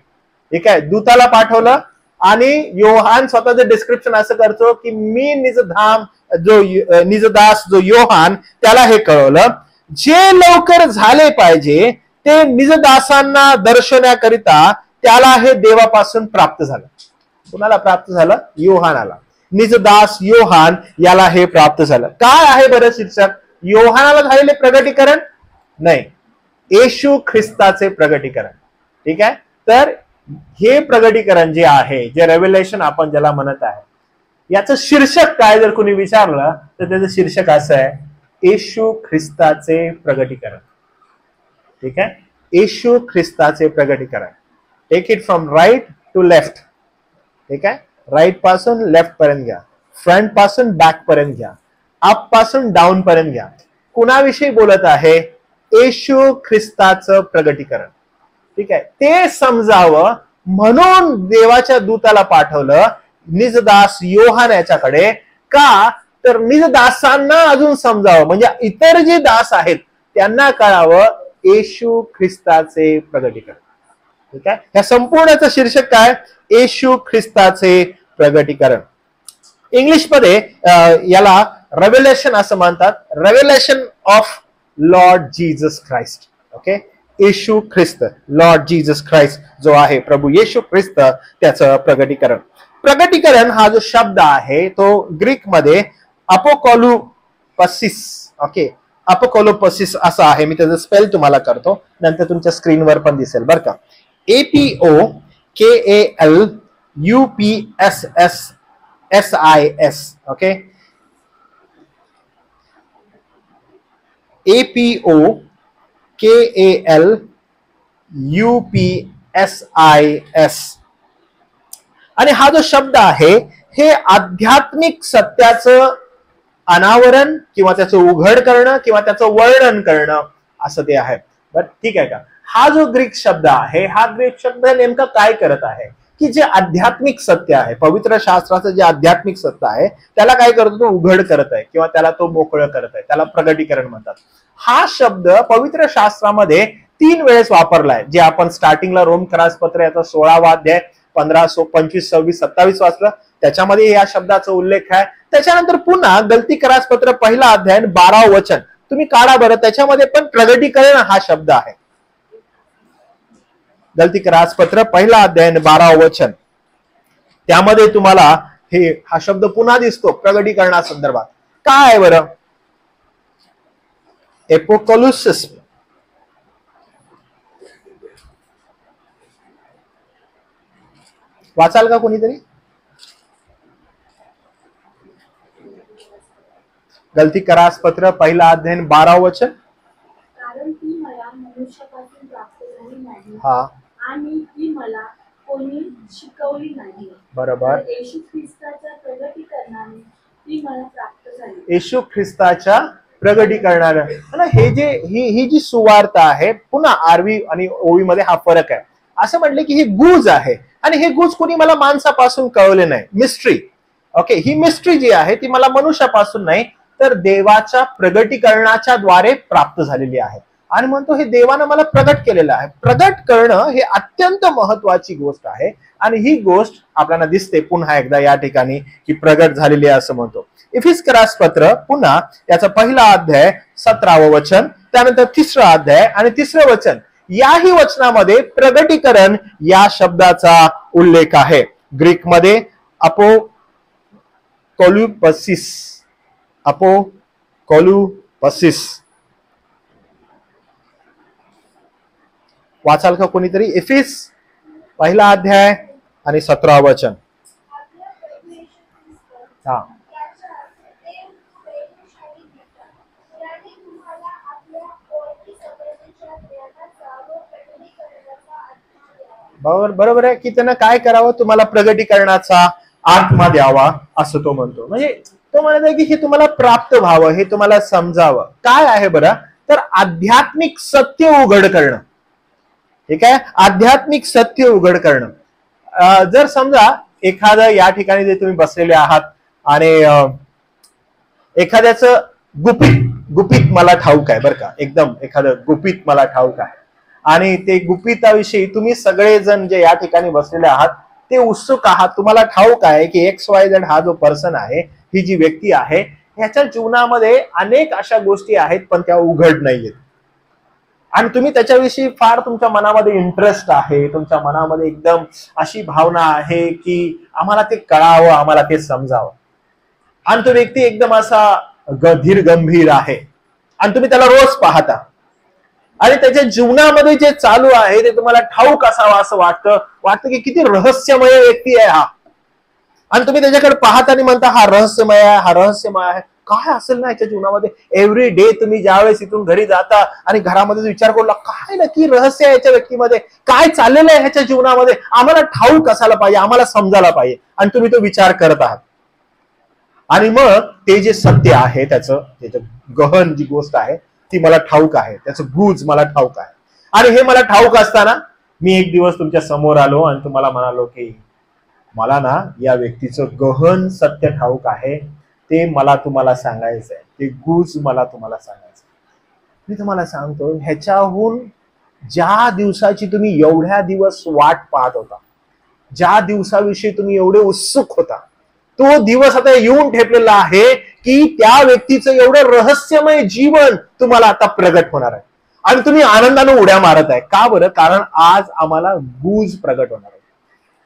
ठीक आहे, दूताला पाठवलं आणि योहान स्वतःचं डिस्क्रिप्शन असं करतो की मी निजदास जो योहान त्याला हे कळवलं, जे लवकर झाले पाहिजे ते निजदासांना दर्शवण्याकरिता त्याला हे देवापासून प्राप्त झालं. कुणाला प्राप्त झालं? योहानाला. निजदास योहान याला हे प्राप्त झालं. काय आहे बरं शीर्षक? योहानाला झालेले प्रगटीकरण नाही, येशू ख्रिस्ताचे प्रगटीकरण. ठीक आहे. तर हे प्रगटीकरण जे आहे, जे रेव्हेलेशन आपण ज्याला म्हणत आहे, याचं शीर्षक काय जर कोणी विचारलं तर त्याचं शीर्षक असं आहे, येशू ख्रिस्ताचे प्रगटीकरण. ठीक आहे. येशू ख्रिस्ताचे प्रगटीकरण. Take it from right to left. ठीक आहे. राईट पासून लेफ्ट पर्यंत घ्या, फ्रंट पासून बॅक पर्यंत घ्या, अप पासून डाऊन पर्यंत घ्या. कुणाविषयी बोलत आहे? येशू ख्रिस्ताचं प्रगटीकरण. ठीक आहे. ते समजावं म्हणून देवाच्या दूताला पाठवलं निजदास योहान याच्याकडे. का तर निजदासांना अजून समजावं, म्हणजे इतर जे दास आहेत त्यांना कळावं येशू ख्रिस्ताचे प्रगटीकरण. ठीक आहे. ह्या संपूर्णचं शीर्षक काय? येशू ख्रिस्ताचे प्रगटीकरण. इंग्लिश मध्ये याला रेव्हेलेशन असं म्हणतात, revelation of Lord Jesus Christ. Okay. येशू ख्रिस्त, लॉर्ड जीसस ख्राइस्ट जो आहे, प्रभू येशू ख्रिस्त, त्याचं प्रगटीकरण. प्रगटीकरण हा जो शब्द आहे तो ग्रीक मध्ये अपोकॉलुपसिस. ओके. अपोकॉलुपसिस असा आहे. मी त्याचं स्पेल तुम्हाला करतो, नंतर तुमच्या स्क्रीनवर पण दिसेल बरं का. APOKALUPSSIS. ओके. APOKALUPSIS. आणि हा जो शब्द आहे हे आध्यात्मिक सत्याचं अनावरण किंवा त्याचं उघड करणं किंवा त्याचं वर्णन करणं असं ते आहे. बरं, ठीक आहे का. हा जो ग्रीक शब्द आहे, हा ग्रीक शब्द नेमका काय करत आहे की जे आध्यात्मिक सत्य आहे, पवित्र शास्त्राचं जे आध्यात्मिक सत्य आहे त्याला काय करतो? तो उघड करत आहे किंवा त्याला तो मोकळं करत आहे, त्याला प्रगटीकरण म्हणतात. हा शब्द पवित्र शास्त्रामध्ये 3 वेळेस वापरलाय, जे आपण स्टार्टिंगला रोमकरासपत्र याचा 16वा अध्याय 15, 25, 26, 27 वाचलं, त्याच्यामध्ये या शब्दाचा उल्लेख आहे. त्याच्यानंतर पुन्हा गलतीकरासपत्र 1 अध्याय 12 वचन तुम्ही काढा बरं, त्याच्यामध्ये पण प्रगटीकरण हा शब्द आहे. गलतीकरासपत्र 1 अध्याय 12 वचन, त्यामध्ये तुम्हाला हा शब्द पुन्हा दिसतो प्रगटीकरणासंदर्भात. काय आहे बरं? एपोकॉलुसिस. वाचाल का कोणीतरी? गलतीकरासपत्र 1 अध्याय 12 वचन. कारण ती मला मनुष्यापासून प्राप्त झाली नाही, हा, आणि ती मला कोणी शिकवली नाही. बरोबर. येशू ख्रिस्ताच्या प्रगटीकरणाने ती मला प्राप्त झाली. येशू ख्रिस्ताच्या प्रगटीकरणाने. ही जी सुवार्ता आहे, पुन्हा आरवी आणि ओवी मध्ये हा फरक आहे. असं म्हटलं की ही गूज आहे, आणि हे गूज कोणी मला माणसापासून कळवले नाही, मिस्ट्री. ओके. ही मिस्ट्री जी आहे ती मला मनुष्यापासून नाही तर देवाच्या प्रगटीकरणाच्या द्वारे प्राप्त झालेली आहे. आणि म्हणतो हे देवानं मला प्रगट केलेलं आहे. प्रगट करणं हे अत्यंत महत्वाची गोष्ट आहे, आणि ही गोष्ट आपल्याला दिसते पुन्हा एकदा या ठिकाणी की प्रगट झालेली आहे असं म्हणतो. इफिसकरासपत्र पुन्हा याचा 1 अध्याय 17 वचन, त्यानंतर 3 अध्याय आणि 3 वचन, याही वचनामध्ये प्रगटीकरण या शब्दाचा उल्लेख आहे. ग्रीक मध्ये अपोकॉलुपसिस. अपोकॉलुपसिस. वाचाल का कोणीतरी? इफिस 1 अध्याय आणि 17 वचन. हा. बरोबर आहे की त्यानं काय करावं? तुम्हाला प्रगटीकरणाचा आत्मा द्यावा असं तो म्हणतो. म्हणजे तो म्हणत आहे की हे तुम्हाला प्राप्त व्हावं, हे तुम्हाला समजावं. काय आहे बरं? तर आध्यात्मिक सत्य उघड करणं. ठीक आहे. आध्यात्मिक सत्य उघड करणं. जर समजा एखादं या ठिकाणी जे तुम्ही बसलेले आहात आणि एखाद्याचं गुपित मला ठाऊक आहे बरं का, एकदम एखादं गुपित मला ठाऊक आहे, आणि ते गुपिताविषयी तुम्ही सगळेजण जे या ठिकाणी बसलेले आहात ते उत्सुक आहात. तुम्हाला ठाऊक आहे की XYZ हा जो पर्सन आहे, ही जी व्यक्ती आहे, ह्याच्या जीवनामध्ये अनेक अशा गोष्टी आहेत पण त्या उघड नाहीयेत, आणि तुम्ही त्याच्याविषयी फार तुमच्या मनामध्ये इंटरेस्ट आहे, तुमच्या मनामध्ये एकदम अशी भावना आहे की आम्हाला ते कळावं, आम्हाला ते समजावं. आणि तो व्यक्ती एकदम असा धीर गंभीर आहे, आणि तुम्ही त्याला रोज पाहता आणि त्याच्या जीवनामध्ये जे चालू आहे ते तुम्हाला ठाऊक असावं असं वाटतं की किती रहस्यमय व्यक्ती आहे हा, आणि तुम्ही त्याच्याकडे पाहता आणि म्हणता हा रहस्यमय आहे, हा रहस्यमय आहे. काय असेल ना याच्या जीवनामध्ये? एव्हरी डे तुम्ही ज्यावेळेस इथून घरी जाता आणि घरामध्ये विचार करू लागता काय नक्की रहस्य आहे याच्या व्यक्तीमध्ये, काय चाललेलं आहे ह्याच्या जीवनामध्ये, आम्हाला ठाऊक असायला पाहिजे, आम्हाला समजायला पाहिजे, आणि तुम्ही तो विचार करत आहात. आणि मग ते जे सत्य आहे त्याचं गहन जी गोष्ट आहे ती मला ठाऊक आहे, त्याचं गुज मला ठाऊक आहे. आणि हे मला ठाऊक असताना मी एक दिवस तुमच्या समोर आलो आणि तुम्हाला म्हणालो की मला ना या व्यक्तीचं गहन सत्य ठाऊक आहे, ते मला तुम्हाला सांगायचंय, ते गुज मला तुम्हाला सांगायचंय. मी तुम्हाला सांगतो, ह्याच्याहून ज्या दिवसाची तुम्ही एवढ्या दिवस वाट पाहत होता, ज्या दिवसाविषयी तुम्ही एवढे उत्सुक होता, तो दिवस आता येऊन ठेपलेला आहे की त्या व्यक्तीचं एवढं रहस्यमय जीवन तुम्हाला आता प्रगट होणार आहे आणि तुम्ही आनंदाने उड्या मारत आहे. का बरं? कारण आज आम्हाला गुज प्रगट होणार आहे.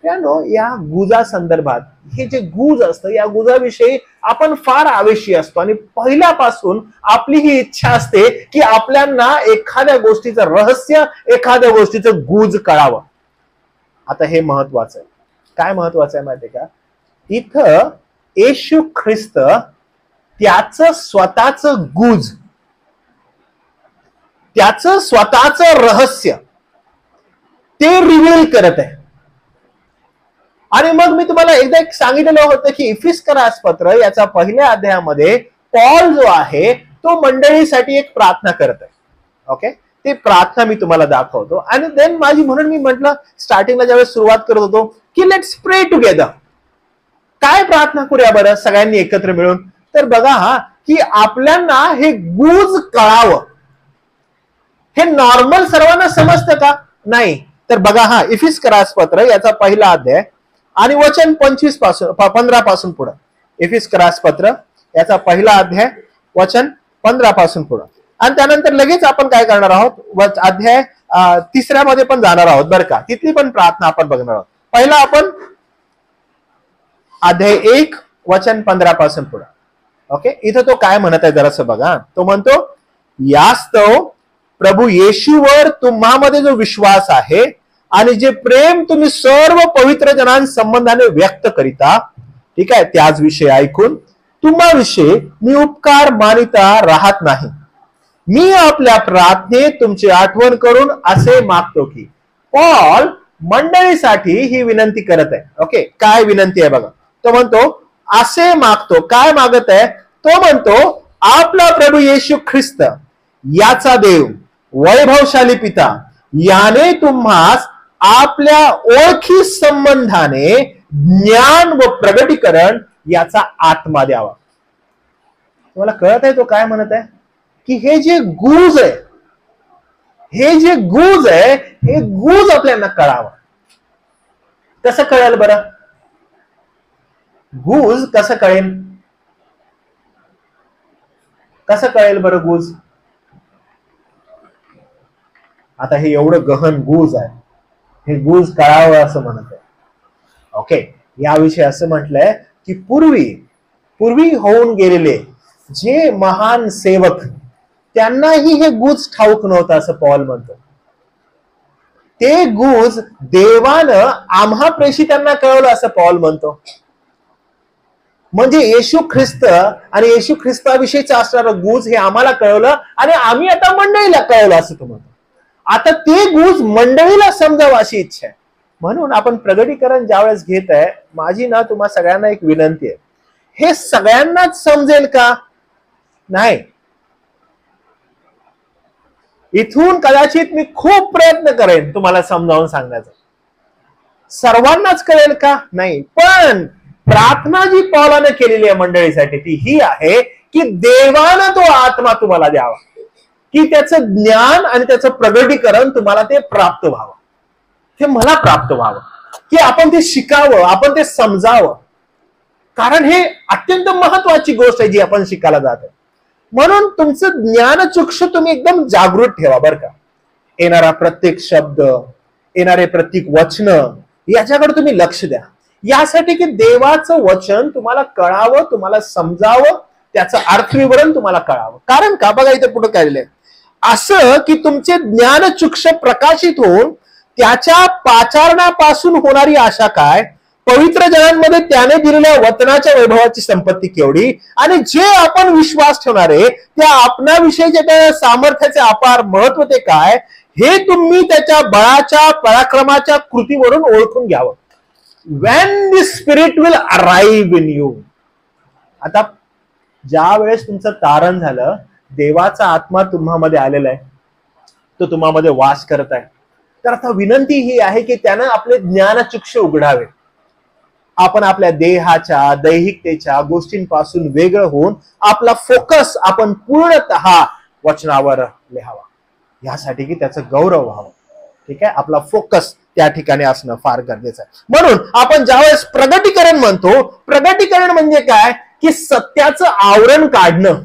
या गुजा संदर्भात हे जे गुज असतं, या गुजाविषयी आपण फार आवेशी असतो आणि पहिल्यापासून आपली ही इच्छा असते की आपल्याला एखाद्या गोष्टीचं रहस्य, एखाद्या गोष्टीचं गुज कळावं. आता हे महत्वाचं आहे. काय महत्वाचं आहे माहितीये का? इथं येशू ख्रिस्त त्याचं स्वतःचं गुज, त्याचं स्वतःचं रहस्य ते रिव्हील करत आहे. आणि मग मी तुम्हाला एकदा एक सांगितलेलं होतं की इफिस्करास पत्र याचा पहिल्या अध्यायामध्ये पॉल जो आहे तो मंडळीसाठी एक प्रार्थना करत आहे. ओके, ते प्रार्थना मी तुम्हाला दाखवतो. आणि देन म्हणून मी म्हटलं स्टार्टिंगला ज्यावेळेस सुरुवात करत होतो की लेट्स प्रे टुगेदर. काय प्रार्थना करूया बरं सगळ्यांनी एकत्र मिळून? तर बघा हा, की आपल्याला हे गुज कळावं. हे नॉर्मल सर्वांना समजतं का? नाही. तर बघा हा, इफिस्करास पत्र याचा पहिला अध्याय आणि वचन 15 पासून पुढे. इफिस्करास पत्र याचा पहिला अध्याय वचन 15 पासून पुढे. आणि त्यानंतर लगेच आपण काय करणार आहोत, अध्याय 3 मध्ये पण जाणार आहोत बरं का. तिथली पण प्रार्थना आपण बघणार आहोत. पहिला आपण अध्याय 1 वचन 15 पासून पुढे. ओके, इथं तो काय म्हणत आहे जरासं बघा. तो म्हणतो, यास्तव प्रभू येशूवर तुम्हामध्ये जो विश्वास आहे आणि जे प्रेम तुम्ही सर्व पवित्र जनांसंबंधाने व्यक्त करिता, ठीक आहे, त्याच विषयी ऐकून तुम्हाविषयी मी उपकार मानिता राहत नाही. मी आपल्या प्रार्थनेत तुमची आठवण करून असे मागतो की. पॉल मंडळीसाठी ही विनंती करत आहे. ओके, काय विनंती आहे बघा. तो म्हणतो असे मागतो. काय मागत आहे? तो म्हणतो आपला प्रभू येशू ख्रिस्त याचा देव वैभवशाली पिता याने तुम्हास आपल्या ओळखी संबंधाने ज्ञान व प्रगटीकरण याचा आत्मा द्यावा. तुम्हाला कळत आहे तो काय म्हणत आहे? की हे जे गुज आहे, हे जे गुज आहे, हे गुज आपल्याला कळावं. कसं कळेल बरं? गुज कसं कळेल? कसं कळेल बरं गुज? आता हे एवढं गहन गुज आहे, हे गुज कळावं असं म्हणत आहे. ओके, याविषयी असं म्हटलंय की पूर्वी होऊन गेलेले जे महान सेवक त्यांनाही हे गुज ठाऊक नव्हतं असं पॉल म्हणतो. ते गुज देवानं आम्हा प्रेषितांना कळवलं असं पॉल म्हणतो. म्हणजे येशू ख्रिस्त आणि येशू ख्रिस्ताविषयीचं असणारं गुज हे आम्हाला कळवलं आणि आम्ही आता मंडळीला कळवलं असं तो म्हणतो. आता ते गुज मंडळीला समजावं अशी इच्छा आहे. म्हणून आपण प्रगटीकरण ज्यावेळेस घेत आहे, माझी ना तुम्हा सगळ्यांना एक विनंती आहे, हे सगळ्यांनाच समजेल का? नाही. इथून कदाचित मी खूप प्रयत्न करेन तुम्हाला समजावून सांगण्याचा. सर्वांनाच कळेल का? नाही. पण प्रार्थना जी पौलाने केलेली आहे मंडळीसाठी ती ही आहे की देवानं तो आत्मा तुम्हाला द्यावा, की त्याचं ज्ञान आणि त्याचं प्रगटीकरण तुम्हाला ते प्राप्त व्हावं, ते मला प्राप्त व्हावं, की आपण ते शिकावं, आपण ते समजावं. कारण हे अत्यंत महत्वाची गोष्ट आहे जी आपण शिकायला जात आहे. म्हणून तुमचं ज्ञानचक्षु तुम्ही एकदम जागृत ठेवा बरं का. येणारा प्रत्येक शब्द, येणारे प्रत्येक वचन याच्याकडे तुम्ही लक्ष द्या, यासाठी की देवाचं वचन तुम्हाला कळावं, तुम्हाला समजावं, त्याचं अर्थविवरण तुम्हाला कळावं. कारण का बघा इथे पुढे काय लिहिलंय, असं की तुमचे ज्ञानचक्षु प्रकाशित होऊन त्याच्या पाचारणापासून होणारी आशा काय, पवित्र जनांमध्ये त्याने दिलेल्या वचनाच्या वैभवाची संपत्ती केवढी, आणि जे आपण विश्वास ठेवणारे त्या आपणाविषयीच्या त्या सामर्थ्याचे अपार महत्व ते काय, हे तुम्ही त्याच्या बळाच्या पराक्रमाच्या कृतीवरून ओळखून घ्यावं. When the spirit will arrive in you. आता ज्या वेळेस तुमचं तारण झालं, देवाचा आत्मा तुम्हामध्ये आलेला आहे, तो तुम्हामध्ये वास करत आहे, तर आता विनंती ही आहे की त्यानं आपले ज्ञानचक्षु उघडावे. आपण आपल्या देहाच्या दैहिकतेच्या गोष्टींपासून वेगळं होऊन आपला फोकस आपण पूर्णतः वचनावर लिहावा, यासाठी की त्याचं गौरव व्हावं. ठीक आहे, आपला फोकस त्या ठिकाणी असणं फार गरजेचं आहे. म्हणून आपण ज्यावेळेस प्रगटीकरण म्हणतो, प्रगटीकरण म्हणजे काय की सत्याचं आवरण काढणं.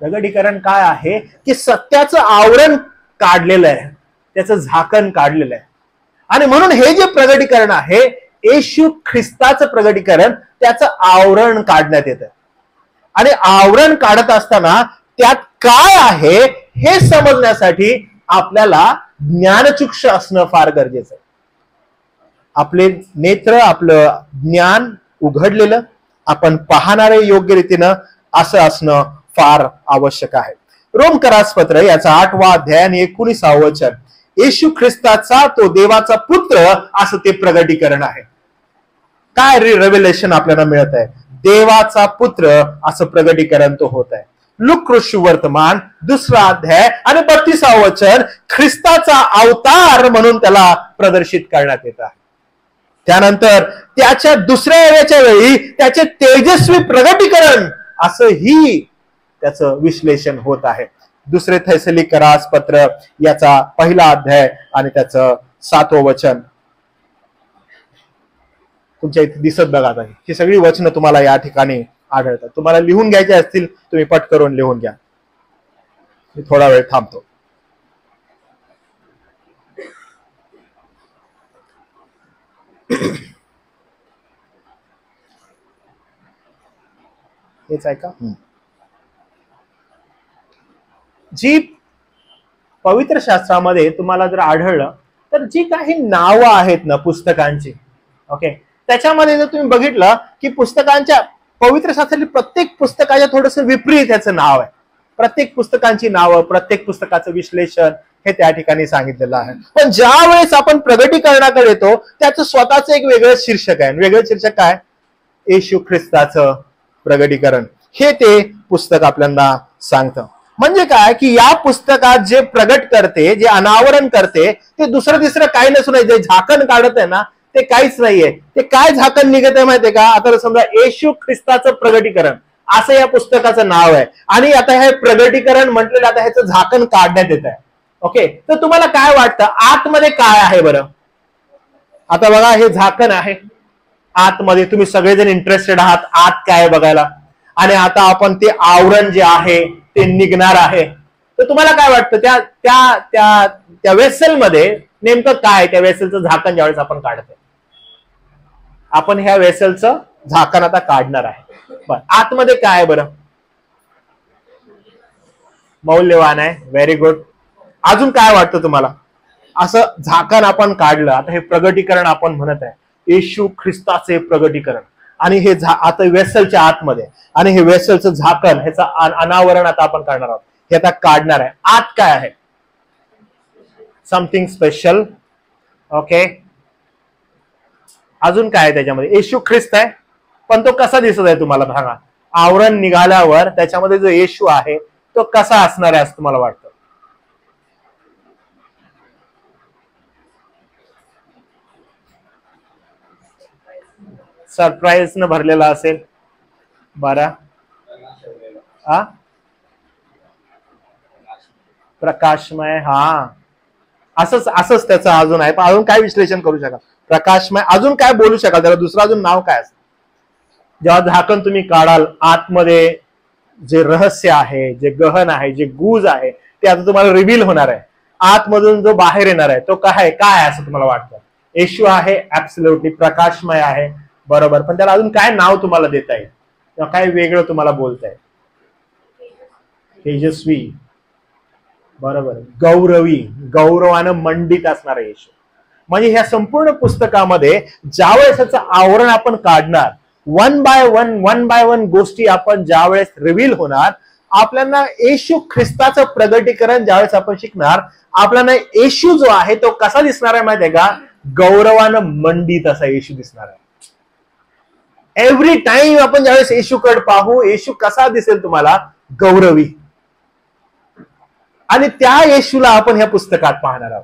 प्रगटीकरण काय आहे की सत्याचं आवरण काढलेलं आहे, त्याचं झाकण काढलेलं आहे. आणि म्हणून हे जे प्रगटीकरण आहे, येशू ख्रिस्ताचं प्रगटीकरण, त्याचं आवरण काढण्यात येतं. आणि आवरण काढत असताना त्यात काय आहे हे समजण्यासाठी आपल्याला ज्ञानचक्षु असणं फार गरजेचं आहे. आपले नेत्र, आपलं ज्ञान उघडलेलं, आपण पाहणारे योग्य रीतीनं असं असणं फार आवश्यक आहे. रोमकरास पत्र याचा 8वा अध्याय आणि 19वा वचन, येशू ख्रिस्ताचा तो देवाचा पुत्र असं ते प्रगटीकरण आहे. काय रेव्हेलेशन आपल्याला मिळत आहे, देवाचा पुत्र असं प्रगटीकरण तो होत आहे. लूका वर्तमान 2रा अध्याय आणि 32वा वचन, ख्रिस्ताचा अवतार म्हणून त्याला प्रदर्शित करण्यात येत आहे. त्यानंतर त्याच्या दुसऱ्या येण्याच्या वेळी त्याचे तेजस्वी प्रगटीकरण असंही त्याचं विश्लेषण होत आहे. 2 थेसलोनिकरास पत्र याचा 1ला अध्याय आणि त्याचं 7वं वचन तुमच्या इथे दिसत बघा. ही सगळी वचनं तुम्हाला या ठिकाणी आढळतात. तुम्हाला लिहून घ्यायचे असतील तुम्ही पट करून लिहून घ्या. मी थोडा वेळ थांबतो. हेच आहे का? जी पवित्र शास्त्रामध्ये तुम्हाला जर आढळलं तर जी काही नावं आहेत ना पुस्तकांची, ओके, त्याच्यामध्ये जर तुम्ही बघितलं की पुस्तकांच्या पवित्र शास्त्रातील प्रत्येक पुस्तकाच्या थोडंसं विपरीत याचं नाव आहे. प्रत्येक पुस्तकांची नावं, प्रत्येक पुस्तकाचं विश्लेषण हे त्या ठिकाणी सांगितलेलं आहे. पण ज्या वेळेस आपण प्रगटीकरणाकडे येतो त्याचं स्वतःचं एक वेगळं शीर्षक आहे. वेगळं शीर्षक काय? येशू ख्रिस्ताचं प्रगटीकरण हे ते पुस्तक आपल्याला सांगतं. म्हणजे काय की या पुस्तकात जे प्रगट करते, जे अनावरण करते, ते दुसरं तिसरं काही नसून जे झाकण काढत आहे ना ते काहीच नाहीये. ते काय झाकण निघत आहे माहितीये का? आता समजा येशू ख्रिस्ताचं प्रगटीकरण असं या पुस्तकाचं नाव आहे आणि आता हे प्रगटीकरण म्हटलेलं, आता ह्याचं झाकण काढण्यात येत आहे. ओके, तर तुम्हाला काय वाटतं आतमध्ये काय आहे बरं? आता बघा हे झाकण आहे, आतमध्ये तुम्ही सगळेजण इंटरेस्टेड आहात आत काय बघायला, आणि आता आपण ते आवरण जे आहे ते निघणार आहे. तर तुम्हाला काय वाटतं त्या त्या त्या त्या वेसलमध्ये नेमकं काय? त्या वेसलचं झाकण ज्यावेळेस आपण काढतोय, आपण ह्या वेसलचं झाकण आता काढणार आहे. बरं, आतमध्ये काय बरं? मौल्यवान आहे. Very good. अजून काय वाटतं तुम्हाला? असं झाकण आपण काढलं, आता हे प्रगटीकरण आपण म्हणत आहे, येशू ख्रिस्ताचे प्रगटीकरण, आणि हे आता वेसलच्या आतमध्ये, आणि हे वेसलचं झाकण ह्याचं अनावरण आता आपण करणार आहोत, हे आता काढणार आहे. आत काय आहे? Something special. ओके, अजून काय आहे त्याच्यामध्ये? येशू ख्रिस्त आहे, पण तो कसा दिसत आहे तुम्हाला सांगा? आवरण निघाल्यावर त्याच्यामध्ये जो येशू आहे तो कसा असणार आहे असं तुम्हाला वाटतं? सरप्राईज न भरलेला असेल. बरं, प्रकाशमय. हा, असंच त्याचं अजून आहे. पण अजून काय विश्लेषण करू शकाल? प्रकाशमय. अजून काय बोलू शकाल त्याला? दुसरं अजून नाव काय असतं? जेव्हा झाकण तुम्ही काढाल, आतमध्ये जे रहस्य आहे, जे गहन आहे, जे गुज आहे, ते आता तुम्हाला रिव्हील होणार आहे. आतमधून जो बाहेर येणार आहे तो काय आहे असं तुम्हाला वाटतं? येशू आहे, ऍब्सोल्युटली प्रकाशमय आहे, बरोबर. पण त्याला अजून काय नाव तुम्हाला देता येईल? किंवा काय वेगळं तुम्हाला बोलताय? तेजस्वी, बरोबर. गौरवी, गौरवानं मंडित असणारा येशू. म्हणजे ह्या संपूर्ण पुस्तकामध्ये ज्यावेळेस याचं आवरण आपण काढणार, वन बाय वन गोष्टी आपण ज्यावेळेस रिव्हील होणार, आपल्याला येशू ख्रिस्ताचं प्रगटीकरण ज्यावेळेस आपण शिकणार, आपल्याला येशू जो आहे तो कसा दिसणार आहे माहितीये का? गौरवानं मंडित असा येशू दिसणार आहे. एव्हरी टाइम आपण ज्यावेळेस येशूकडे पाहू, येशू कसा दिसेल तुम्हाला? गौरवी. आणि त्या येशूला आपण ह्या पुस्तकात पाहणार आहोत.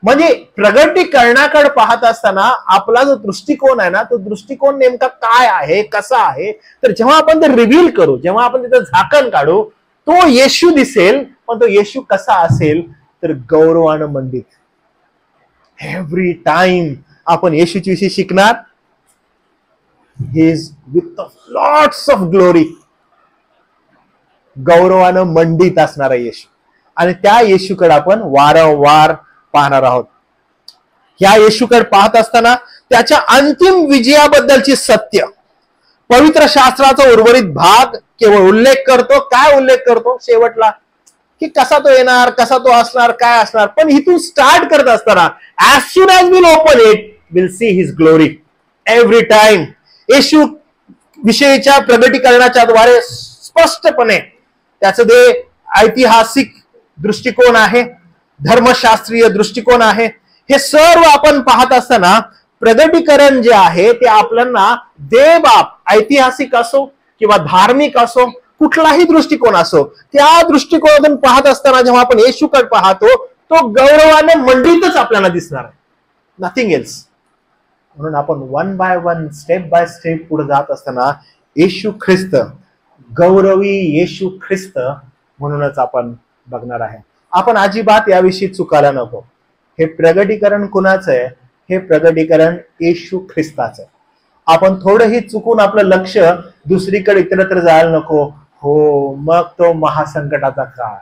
म्हणजे प्रगटीकरणाकडे पाहत असताना आपला जो दृष्टिकोन आहे ना, तो दृष्टिकोन नेमका काय आहे, कसा आहे? तर जेव्हा आपण ते रिव्हील करू, जेव्हा आपण तिथं झाकण काढू, तो येशू दिसेल. पण तो येशू कसा असेल? तर गौरवानं मंडित. एव्हरी टाइम आपण येशूची विषयी शिकणार, he is with lots of glory. गौरवानं मंडित असणारा येशू. आणि त्या येशूकडे आपण वारंवार पाहणार आहोत. या येशूकडे पाहत असताना त्याच्या अंतिम विजयाबद्दलची सत्य, पवित्र शास्त्राचा उर्वरित भाग केवळ उल्लेख करतो. काय उल्लेख करतो? शेवटला, की कसा तो येणार, कसा तो असणार, काय असणार. पण इथून स्टार्ट करत असताना, as soon as will open it, will see his glory. Every time येशू विषयीच्या प्रगटीकरणाच्या द्वारे स्पष्टपणे त्याचं जे ऐतिहासिक दृष्टिकोन आहे, धर्मशास्त्रीय दृष्टिकोन आहे, हे सर्व आपण पाहत असताना प्रगटीकरण जे आहे ते आपल्याला देवबाप, ऐतिहासिक असो किंवा धार्मिक असो, कुठलाही दृष्टिकोन असो, त्या दृष्टिकोनातून पाहत असताना जेव्हा आपण येशूकडे पाहतो, तो गौरवाने मंडितच आपल्याला दिसणार आहे, नथिंग एल्स. म्हणून आपण one by one, step by step पुढे जात असताना येशू ख्रिस्त, गौरवी येशू ख्रिस्त म्हणूनच आपण बघणार आहे. आपण अजिबात याविषयी चुकायला नको. हे प्रगटीकरण कुणाचं आहे? हे प्रगटीकरण येशू ख्रिस्ताचं आहे. आपण थोडंही चुकून आपलं लक्ष दुसरीकडे इतरत्र जायला नको. हो, मग तो महासंकटाचा काळ,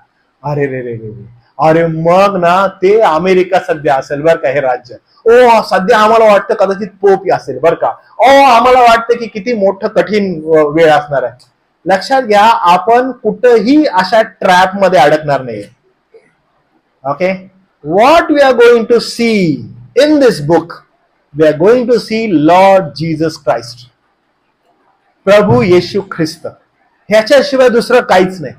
अरे रे रे रे, अरे मग ना ते अमेरिका सध्या असेल बरं का, हे राज्य. ओ सध्या आम्हाला वाटतं कदाचित पोप असेल बरं का. ओ आम्हाला वाटतं की किती मोठं कठीण वेळ असणार आहे. लक्षात घ्या, आपण कुठंही अशा ट्रॅप मध्ये अडकणार नाही. Okay, what we are going to see in this book, we are going to see Lord Jesus Christ, प्रभू येशू ख्रिस्त. ह्याच्याशिवाय दुसरं काहीच नाही.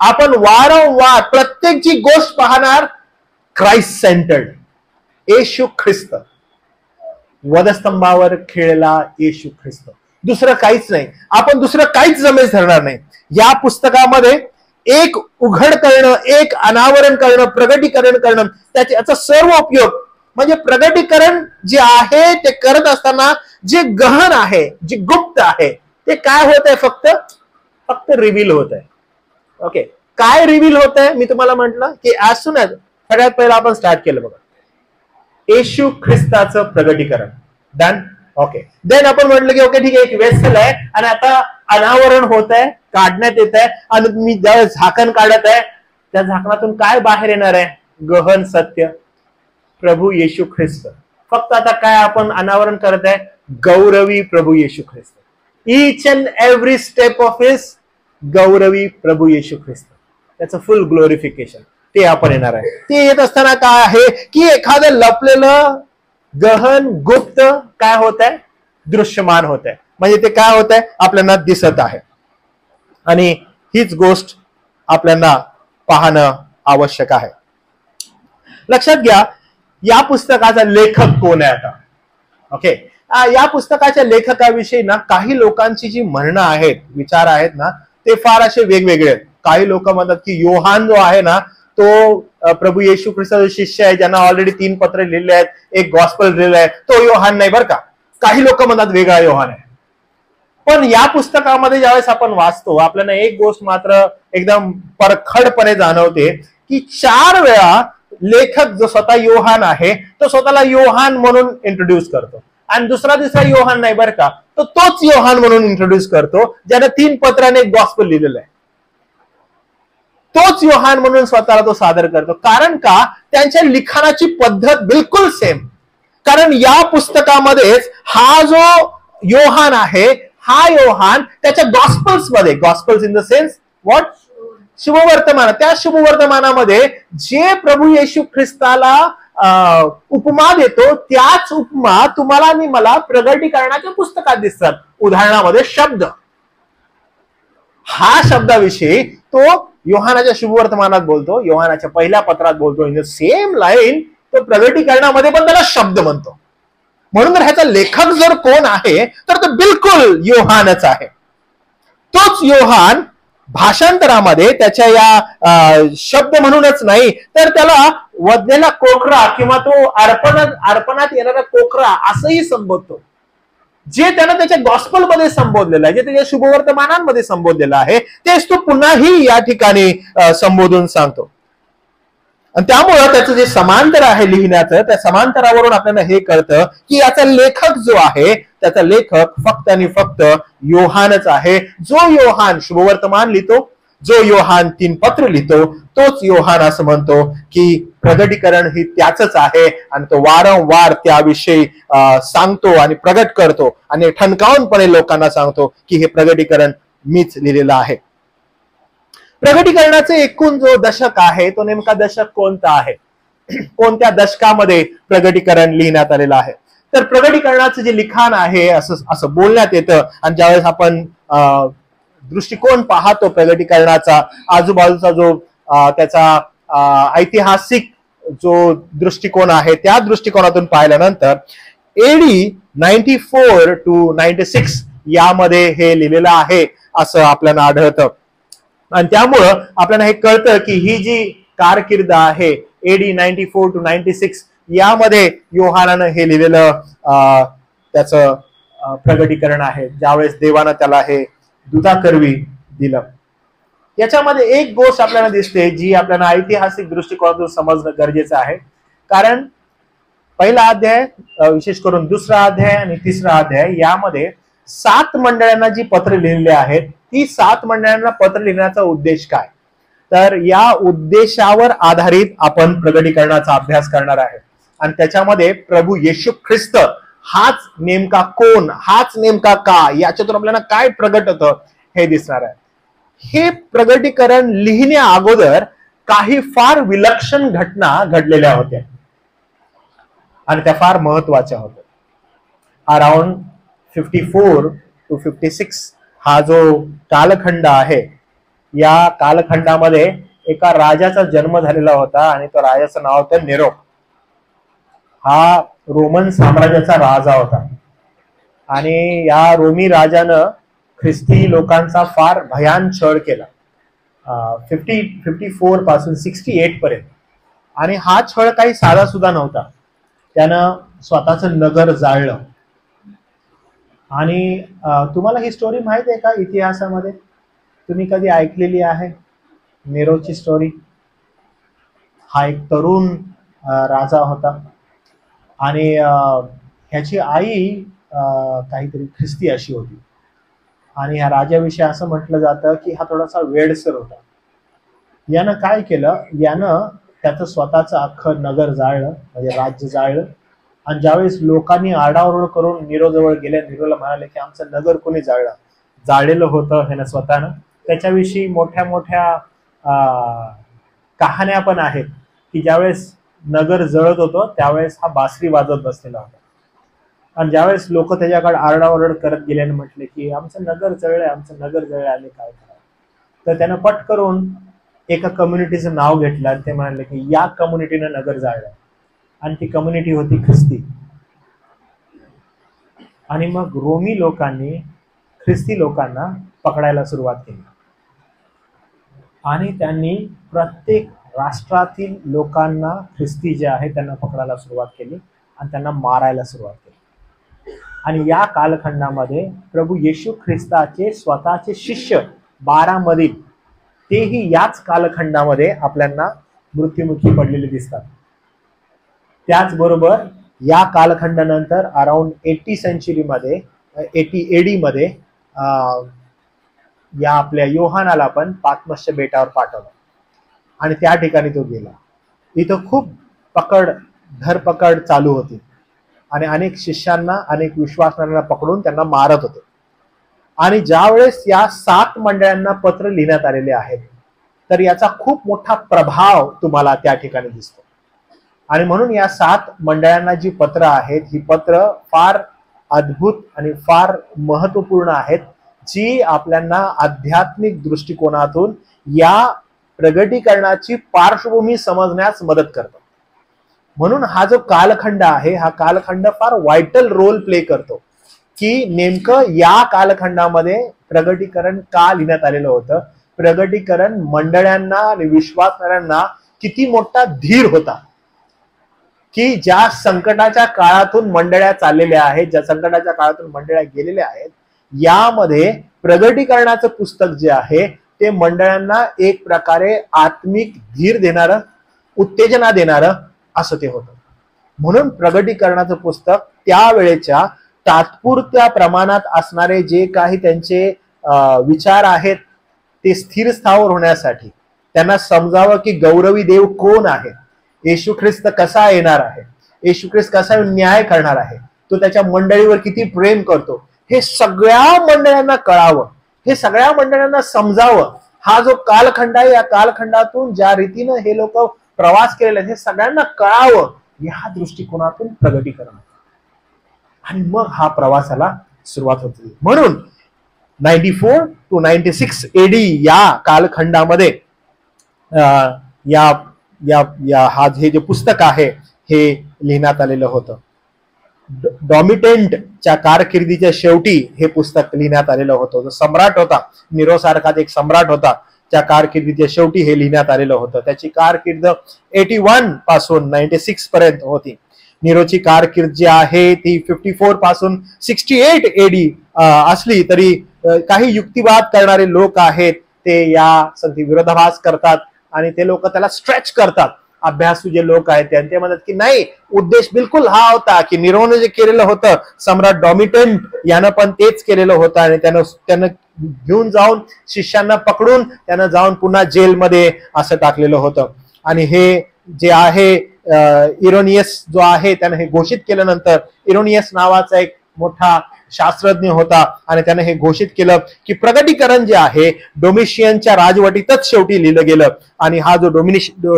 आपण वारंवार प्रत्येक जी गोष्ट पाहणार, क्राइस्ट सेंटर्ड, येशू ख्रिस्त, वधस्तंभावर खेळला येशू ख्रिस्त, दुसरं काहीच नाही. आपण दुसरं काहीच जमेस धरणार नाही. या पुस्तकामध्ये एक उघड करणं, एक अनावरण करणं, प्रगटीकरण करणं, त्याचा सर्व उपयोग म्हणजे प्रगटीकरण जे आहे ते करत असताना जे गहन आहे, जे गुप्त आहे, ते काय होत आहे? फक्त रिव्हील होत आहे. ओके, काय रिव्हील होत आहे? मी तुम्हाला म्हटलं की ऍज सून ऍज, सगळ्यात पहिला आपण स्टार्ट केलं बघा, येशू ख्रिस्ताचं प्रगटीकरण. डन. ओके, देन आपण म्हटलं की ओके ठीक आहे, एक वेसल आहे आणि आता अनावरण होत आहे, काढण्यात येत आहे. आणि मी ज्या झाकण काढत आहे, त्या झाकणातून काय बाहेर येणार आहे? गहन सत्य, प्रभू येशू ख्रिस्त. फक्त आता काय आपण अनावरण करत आहे? गौरवी प्रभू येशू ख्रिस्त. Each and every step of his गौरवी प्रभू येशू ख्रिस्त, त्याचं फुल ग्लोरिफिकेशन, ते आपण येणार आहे. ते येत असताना काय आहे की एखादं लपलेलं गहन गुप्त काय होत आहे? दृश्यमान होत आहे. म्हणजे ते काय होत आहे? आपल्याला दिसत आहे. आणि हीच गोष्ट आपल्याला पाहणं आवश्यक आहे. लक्षात घ्या, या पुस्तकाचा लेखक कोण आहे आता? ओके, या पुस्तकाच्या लेखकाविषयी ना काही लोकांची जी म्हणणं आहेत, विचार आहेत ना, ते फार असे वेगवेगळे आहेत. काही लोक म्हणतात की योहान जो आहे ना, तो प्रभू येशू ख्रिस्ताचा शिष्य आहे, ज्यांना ऑलरेडी 3 पत्र लिहिले आहेत, एक गॉस्पल लिहिलं आहे, तो योहान नाही बरं का. काही लोक म्हणतात वेगळा योहान आहे. पण या पुस्तकामध्ये ज्यावेळेस आपण वाचतो, आपल्याला एक गोष्ट मात्र एकदम परखडपणे जाणवते की 4 वेळा लेखक जो स्वतः योहान आहे, तो स्वतःला योहान म्हणून इंट्रोड्यूस करतो. आणि दुसरा योहान नाही बरं का, तो तोच योहान म्हणून इंट्रोड्यूस करतो ज्याने 3 पत्राने एक गॉस्पल लिहिलेलं आहे. तोच योहान म्हणून स्वतःला तो सादर करतो. कारण का? त्यांच्या लिखाणाची पद्धत बिलकुल सेम. कारण या पुस्तकामध्येच हा जो योहान आहे, हा योहान त्याच्या gospels in the sense what, शुभवर्तमान, त्या शुभवर्तमानामध्ये जे प्रभू येशू ख्रिस्ताला उपमा देतो त्याच उपमा तुम्हाला आणि मला प्रगटीकरणाच्या पुस्तकात दिसतात. उदाहरणामध्ये शब्द, हा शब्दाविषयी तो योहानाच्या शुभवर्तमानात बोलतो, योहानाच्या पहिल्या पत्रात बोलतो. इन द सेम लाईन तो प्रगटीकरणामध्ये पण त्याला शब्द म्हणतो. म्हणून जर ह्याचा लेखक जर कोण आहे तर तो बिलकुल योहानच आहे. तोच योहान भाषांतरामध्ये त्याच्या या शब्द म्हणूनच नाही तर त्याला वधलेला कोकरा किंवा तो अर्पणात येणारा कोकरा असंही संबोधतो. जे त्यानं त्याच्या गॉस्पलमध्ये संबोधलेलं आहे, जे त्याच्या शुभवर्तमानांमध्ये संबोधलेलं आहे, तेच तो पुन्हाही या ठिकाणी संबोधून सांगतो. आणि त्यामुळं त्याचं जे समांतर आहे लिहिण्याचं, त्या समांतरावरून आपल्याला हे कळतं की याचा लेखक जो आहे त्याचा लेखक फक्त आणि फक्त योहानच आहे. जो योहान शुभवर्तमान लिहितो, जो योहान 3 पत्र लिहितो, तोच योहान असं म्हणतो की प्रगटीकरण ही त्याचंच आहे आणि तो वारंवार त्याविषयी सांगतो आणि प्रगट करतो आणि ठणकावूनपणे लोकांना सांगतो की हे प्रगटीकरण मीच लिहिलेलं आहे. प्रगटीकरणाचे एकूण जो दशक आहे तो नेमका दशक कोणता आहे, कोणत्या दशकामध्ये प्रगटीकरण लिहिण्यात आलेलं आहे. तर प्रगटीकरणाचं जे लिखाण आहे असं बोलण्यात येतं. आणि ज्यावेळेस आपण दृष्टिकोन पाहतो प्रगटीकरणाचा, आजूबाजूचा जो त्याचा ऐतिहासिक जो दृष्टिकोन आहे त्या दृष्टिकोनातून पाहिल्यानंतर एडी 94 to 96 यामध्ये हे लिहिलेलं आहे असं आपल्याला आढळतं. आणि त्यामुळं आपल्याला हे कळतं की ही जी कारकीर्द आहे एडी 94 to 96 यामध्ये योहानानं हे लिहिलेलं त्याचं प्रगटीकरण आहे, ज्यावेळेस देवानं त्याला हे दुधाकरवी दिलं. याच्यामध्ये एक गोष्ट आपल्याला दिसते जी आपल्याला ऐतिहासिक दृष्टिकोनातून समजणं गरजेचं आहे. कारण पहिला अध्याय, विशेष करून दुसरा अध्याय आणि तिसरा अध्याय यामध्ये 7 मंडळांना जी पत्र लिहिलेली आहेत, ती 7 मंडळांना पत्र लिहिण्याचा उद्देश काय, तर या उद्देशावर आधारित आपण प्रगटीकरणाचा अभ्यास करणार आहे. आणि त्याच्यामध्ये प्रभू येशू ख्रिस्त हाच नेमका कोण, हाच नेमका का, याच्यातून आपल्याला काय प्रगट होतं हे दिसणार आहे. हे प्रगटीकरण लिहिण्या अगोदर काही फार विलक्षण घटना घडलेल्या होत्या आणि त्या फार महत्वाच्या होत्या. अराउंड 54 to 56 हा जो कालखंड आहे, या कालखंडामध्ये एका राजाचा जन्म झालेला होता आणि तो राजाचं नाव होतं नेरो. हा रोमन साम्राज्याचा राजा होता आणि या रोमी राजानं ख्रिस्ती लोकांचा फार भयान छळ केला 54 पासून 68 पर्यंत. आणि हा छळ काही साधा सुद्धा नव्हता. त्यानं स्वतःचं नगर जाळलं. आणि तुम्हाला ही स्टोरी माहित आहे का इतिहासामध्ये, तुम्ही कधी ऐकलेली आहे नेरोची स्टोरी? हा एक तरुण राजा होता आणि ह्याची आई काहीतरी ख्रिस्ती अशी होती. आणि ह्या राजाविषयी असं म्हटलं जातं की हा थोडासा वेडसर होता. यानं काय केलं, यानं त्याचं स्वतःचं अख्खं नगर जाळलं, म्हणजे राज्य जाळलं. आणि ज्यावेळेस लोकांनी आरडाओरड करून नीरोजवळ गेले, नीरोला म्हणाले की आमचं नगर कोणी जाळलं, जाळलेलं होतं ह्यानं स्वतःनं. त्याच्याविषयी मोठ्या मोठ्या कहाण्या पण आहेत की ज्यावेळेस नगर जळत होतं त्यावेळेस हा बासरी वाजत बसलेला होता. आणि ज्यावेळेस लोक त्याच्याकडे आरडाओरड करत गेले आणि म्हटले की आमचं नगर जळलंय, आमचं नगर जळलंय, आम्ही काय करावं, तर त्यानं पट करून एका कम्युनिटीचं नाव घेतलं आणि ते म्हणाले की या कम्युनिटीनं नगर जाळलंय. आणि ती कम्युनिटी होती ख्रिस्ती. आणि मग रोमी लोकांनी ख्रिस्ती लोकांना पकडायला सुरुवात केली आणि त्यांनी प्रत्येक राष्ट्रातील लोकांना, ख्रिस्ती जे आहे त्यांना पकडायला सुरुवात केली आणि त्यांना मारायला सुरुवात केली. आणि या कालखंडामध्ये प्रभू येशू ख्रिस्ताचे स्वतःचे शिष्य 12 मधील तेही याच कालखंडामध्ये आपल्याला मृत्युमुखी पडलेले दिसतात. त्याचबरोबर या कालखंडानंतर अराउंड 80 सेंचुरीमध्ये 80 AD मध्ये या आपल्या योहानाला पण पात्मसच्या बेटावर पाठवलं आणि त्या ठिकाणी तो गेला. इथं खूप धरपकड चालू होती आणि अनेक शिष्यांना, अनेक विश्वासणाऱ्यांना पकडून त्यांना मारत होते. आणि ज्या वेळेस या 7 मंडळांना पत्र लिहिण्यात आलेले आहेत तर याचा खूप मोठा प्रभाव तुम्हाला त्या ठिकाणी दिसतो. आणि म्हणून या 7 मंडळांना जी पत्र आहेत ही पत्र फार अद्भुत आणि फार महत्वपूर्ण आहेत, जी आपल्याला आध्यात्मिक दृष्टिकोनातून या प्रगटीकरणाची पार्श्वभूमी समजण्यास मदत करतात. म्हणून हा जो कालखंड आहे हा कालखंड फार वायटल रोल प्ले करतो की नेमकं या कालखंडामध्ये प्रगटीकरण का लिहिण्यात आलेलं होतं. प्रगटीकरण मंडळांना आणि विश्वासणाऱ्यांना किती मोठा धीर होता की ज्या संकटाच्या काळातून मंडळ्या चाललेल्या आहेत, ज्या संकटाच्या काळातून मंडळ्या गेलेल्या आहेत, यामध्ये प्रगटीकरणाचं पुस्तक जे आहे ते मंडळांना एक प्रकारे आत्मिक धीर देणारं, उत्तेजना देणारं असं ते होतं. म्हणून प्रगटीकरणाचं पुस्तक त्यावेळेच्या तात्पुरत्या प्रमाणात असणारे जे काही त्यांचे विचार आहेत ते स्थिर स्थावर होण्यासाठी, त्यांना समजावं की गौरवी देव कोण आहे, येशू ख्रिस्त कसा येणार आहे, येशू ख्रिस्त कसा न्याय करणार आहे, तो त्याच्या मंडळीवर किती प्रेम करतो, हे सगळ्या मंडळांना कळावं, हे सगळ्या मंडळांना समजावं. हा जो कालखंड आहे या कालखंडातून ज्या रीतीनं हे लोक प्रवास केलेले हे सगळ्यांना कळावं या दृष्टिकोनातून प्रगटीकरण. आणि मग हा प्रवासाला सुरुवात होती. म्हणून 94 to 96 AD या कालखंडामध्ये हा जे पुस्तक आहे हे लिहिण्यात आलेलं होतं. डॉमिटेंटच्या कारकिर्दीच्या शेवटी हे पुस्तक लिहिण्यात आलेलं होतं. जो सम्राट होता, निरो सारखा एक सम्राट होता, त्या कारकिर्दीच्या शेवटी हे लिहिण्यात आलेलं होतं. त्याची कारकीर्द 81 पासून 96 पर्यंत होती. निरोची कारकीर्द जी आहे ती 54 पासून 68 AD असली तरी काही युक्तिवाद करणारे लोक आहेत ते या संगती विरोधाभास करतात आणि ते लोक त्याला स्ट्रेच करतात. अभ्यासू जे लोक आहेत त्यांचे म्हणतात की नाही, उद्देश बिलकुल हा होता की निरोने जे केलेलं होतं सम्राट डॉमिटेंट यानं पण तेच केलेलं होतं आणि त्यानं घेऊन जाऊन शिष्यांना पकडून त्यानं जाऊन पुन्हा जेलमध्ये असं टाकलेलं होतं. आणि हे जे आहे इरोनियस जो आहे त्यानं हे घोषित केल्यानंतर, इरोनियस नावाचा एक मोठा शास्त्रज्ञ होता आणि त्याने हे घोषित केलं की प्रगटीकरण जे आहे डोमिशियनच्या राजवटीतच शेवटी लिहिलं गेलं. आणि हा जो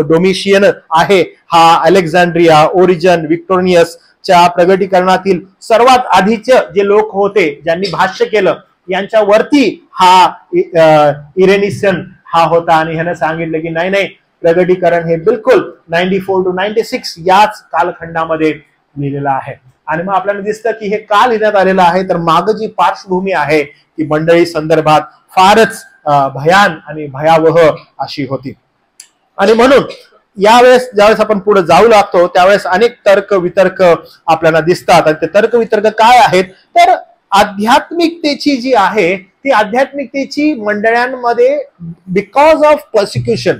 डोमिशियन आहे हा अलेक्झांड्रिया, ओरिजन, विक्टोरियस च्या प्रगटीकरणातील सर्वात आधीचे जे लोक होते ज्यांनी भाष्य केलं यांच्यावरती हा इरेनिसन हा होता. आणि ह्याने सांगितलं की नाही नाही, प्रगटीकरण हे बिलकुल 94 to 96 याच कालखंडामध्ये लिहिलेलं आहे. आणि मग आपल्याला दिसतं की हे का लिहिण्यात आलेलं आहे, तर माग जी पार्श्वभूमी आहे ती मंडळी संदर्भात फारच भयान आणि भयावह अशी होती. आणि म्हणून यावेळेस ज्यावेळेस आपण पुढे जाऊ लागतो त्यावेळेस अनेक तर्क वितर्क आपल्याला दिसतात. आणि ते तर्क वितर्क काय आहेत, तर आध्यात्मिकतेची जी आहे ती आध्यात्मिकतेची मंडळांमध्ये बिकॉज ऑफ पर्सिक्युशन,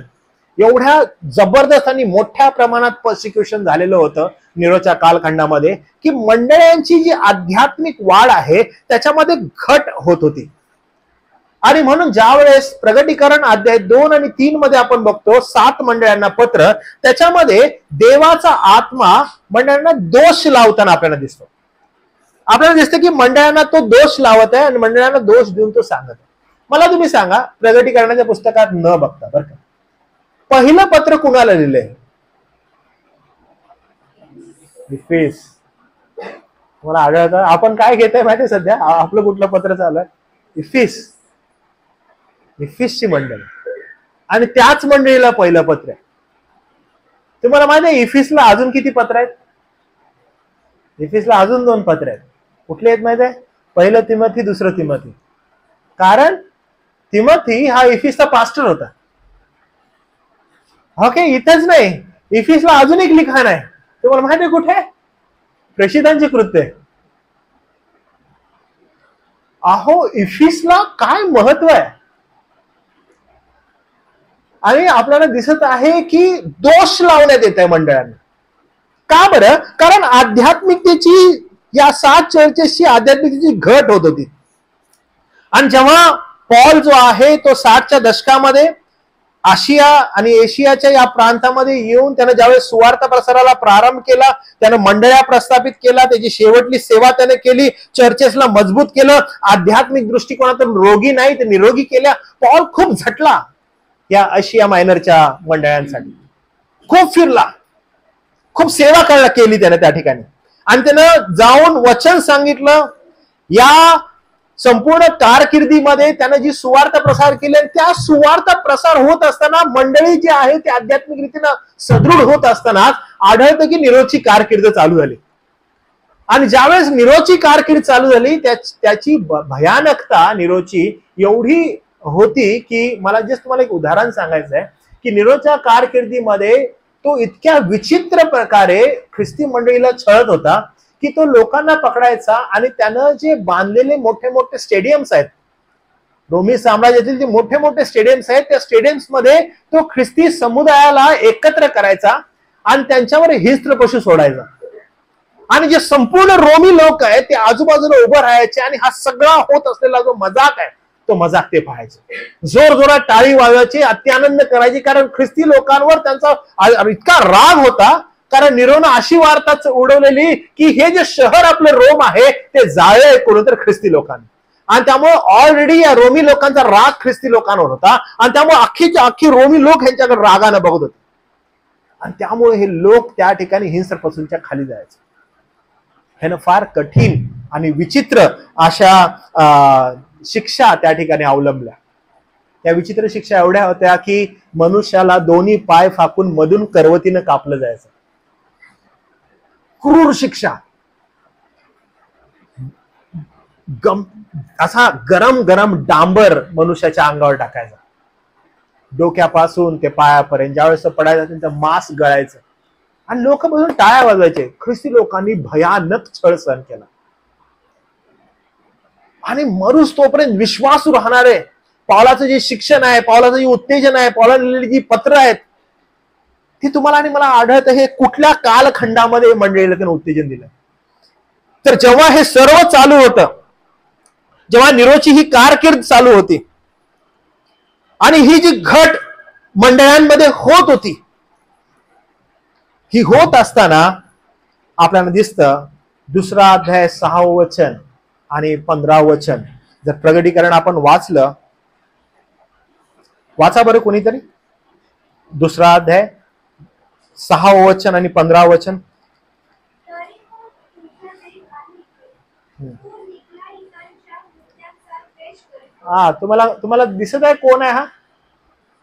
एवढ्या जबरदस्त आणि मोठ्या प्रमाणात पर्सिक्युशन झालेलं होतं निरोच्या कालखंडामध्ये की मंडळांची जी आध्यात्मिक वाढ आहे त्याच्यामध्ये घट होत होती. आणि म्हणून ज्या वेळेस प्रगटीकरण अध्याय 2 आणि 3 मध्ये आपण बघतो 7 मंडळांना पत्र, त्याच्यामध्ये देवाचा आत्मा मंडळांना दोष लावताना आपल्याला दिसतो. आपल्याला दिसतं की मंडळांना तो दोष लावत आहे आणि मंडळांना दोष देऊन तो सांगत आहे. मला तुम्ही सांगा, प्रगटीकरणाच्या पुस्तकात न बघता बरं का, पहिलं पत्र कुणाला लिहिलंय? इफिस. मला आढळतं आपण काय घेतोय माहितीये सध्या, आपलं कुठलं पत्र चालू आहे? इफिस. इफिसची मंडळी आणि त्याच मंडळीला पहिलं पत्र आहे. तुम्हाला माहिती आहे इफिसला अजून किती पत्र आहेत? इफिसला अजून 2 पत्र आहेत. कुठले आहेत माहिती आहे? पहिलं तिमोथी, दुसरं तिमोथी. कारण तिमोथी हा इफिसचा पास्टर होता. ओके, इथेच नाही, इफिसला अजून एक लिखाण आहे. तुम्हाला माहिती आहे कुठे? प्रेषितांची कृत्य. अहो, इफिसला काय महत्व आहे. आणि आपल्याला दिसत आहे की दोष लावण्यात येत आहे मंडळांना. का बरं? कारण आध्यात्मिकतेची या 7 चर्चेसची आध्यात्मिकतेची घट होत होती. आणि जेव्हा पॉल जो आहे तो 60च्या दशकामध्ये आशिया आणि एशियाच्या या प्रांतामध्ये येऊन त्यानं ज्यावेळेस सुवार्थ प्रसाराला प्रारंभ केला, त्यानं मंडळ्या प्रस्थापित केला, त्याची शेवटली सेवा त्याने केली, चर्चेसला मजबूत केलं, आध्यात्मिक दृष्टिकोनातून रोगी नाही तर निरोगी केल्या. पॉल खूप झटला या आशिया मायनरच्या मंडळांसाठी, खूप फिरला, खूप सेवा केली त्याने त्या ठिकाणी. आणि त्यानं जाऊन वचन सांगितलं. या संपूर्ण कारकिर्दीमध्ये त्यानं जी सुवार्थ प्रसार केले, त्या सुवार्थ प्रसार होत असताना मंडळी जी आहे ते आध्यात्मिक रीतीनं सदृढ होत असताना आढळतं की निरोची कारकीर्द चालू झाली. आणि ज्यावेळेस निरोची कारकीर्द चालू झाली त्याची भयानकता निरोची एवढी होती की मला जस्ट तुम्हाला एक उदाहरण सांगायचं आहे की निरोच्या कारकिर्दीमध्ये तो इतक्या विचित्र प्रकारे ख्रिस्ती मंडळीला छळत होता की तो लोकांना पकडायचा आणि त्यानं जे बांधलेले मोठे मोठे स्टेडियम्स आहेत, रोमी साम्राज्यातील जे मोठे मोठे स्टेडियम्स आहेत, त्या स्टेडियम्स मध्ये तो ख्रिस्ती समुदायाला एकत्र करायचा आणि त्यांच्यावर हिंस्त्र पशु सोडायचा. आणि जे संपूर्ण रोमी लोक आहेत ते आजूबाजूला उभं राहायचे आणि हा सगळा होत असलेला जो मजाक आहे तो मजाक ते पाहायचे, जोर जोरात टाळी वाजवायचे, अत्यानंद करायचे. कारण ख्रिस्ती लोकांवर त्यांचा इतका राग होता, कारण निरोनं अशी वार्ता उडवलेली की हे जे शहर आपलं रोम आहे ते जाळे कोण तर ख्रिस्ती लोकांनी. आणि त्यामुळे ऑलरेडी या रोमी लोकांचा राग ख्रिस्ती लोकांवर होता आणि त्यामुळे अख्खी रोमी लोक ह्यांच्याकडे रागानं बघत होते. आणि त्यामुळे हे लोक त्या ठिकाणी हिंस्रपासूनच्या खाली जायचे. ह्यानं फार कठीण आणि विचित्र अशा शिक्षा त्या ठिकाणी अवलंबल्या. त्या विचित्र शिक्षा एवढ्या होत्या की मनुष्याला दोन्ही पाय फाकून मधून करवतीनं कापलं जायचं. क्रूर शिक्षा. असा गरम गरम डांबर मनुष्याच्या अंगावर टाकायचा, डोक्यापासून ते पायापर्यंत. ज्यावेळेस पडायचं त्यांचं मांस गळायचं आणि लोक बसून टाळ्या वाजवायचे. ख्रिस्ती लोकांनी भयानक छळ सहन केला. आणि मरुस तोपर्यंत विश्वासू राहणारे पौलाचं जे शिक्षण आहे, पौलाचं जे उत्तेजन आहे, पौलाने लिहिलेली जी पत्र आहेत ती तुम्हाला आणि मला आढळतं हे कुठल्या कालखंडामध्ये मंडळीला त्यानं उत्तेजन दिलं. तर जेव्हा हे सर्व चालू होतं, जेव्हा निरोची ही कारकीर्द चालू होती आणि ही जी घट मंडळांमध्ये होत होती, ही होत असताना आपल्याला दिसतं 2 अध्याय 6 वचन आणि 15 वचन. जर प्रगटीकरण आपण वाचलं, वाचा बरं कोणीतरी. 2 अध्याय 6 वचन आणि 15 वचन. हा तुम्हाला दिसत आहे कोण आहे?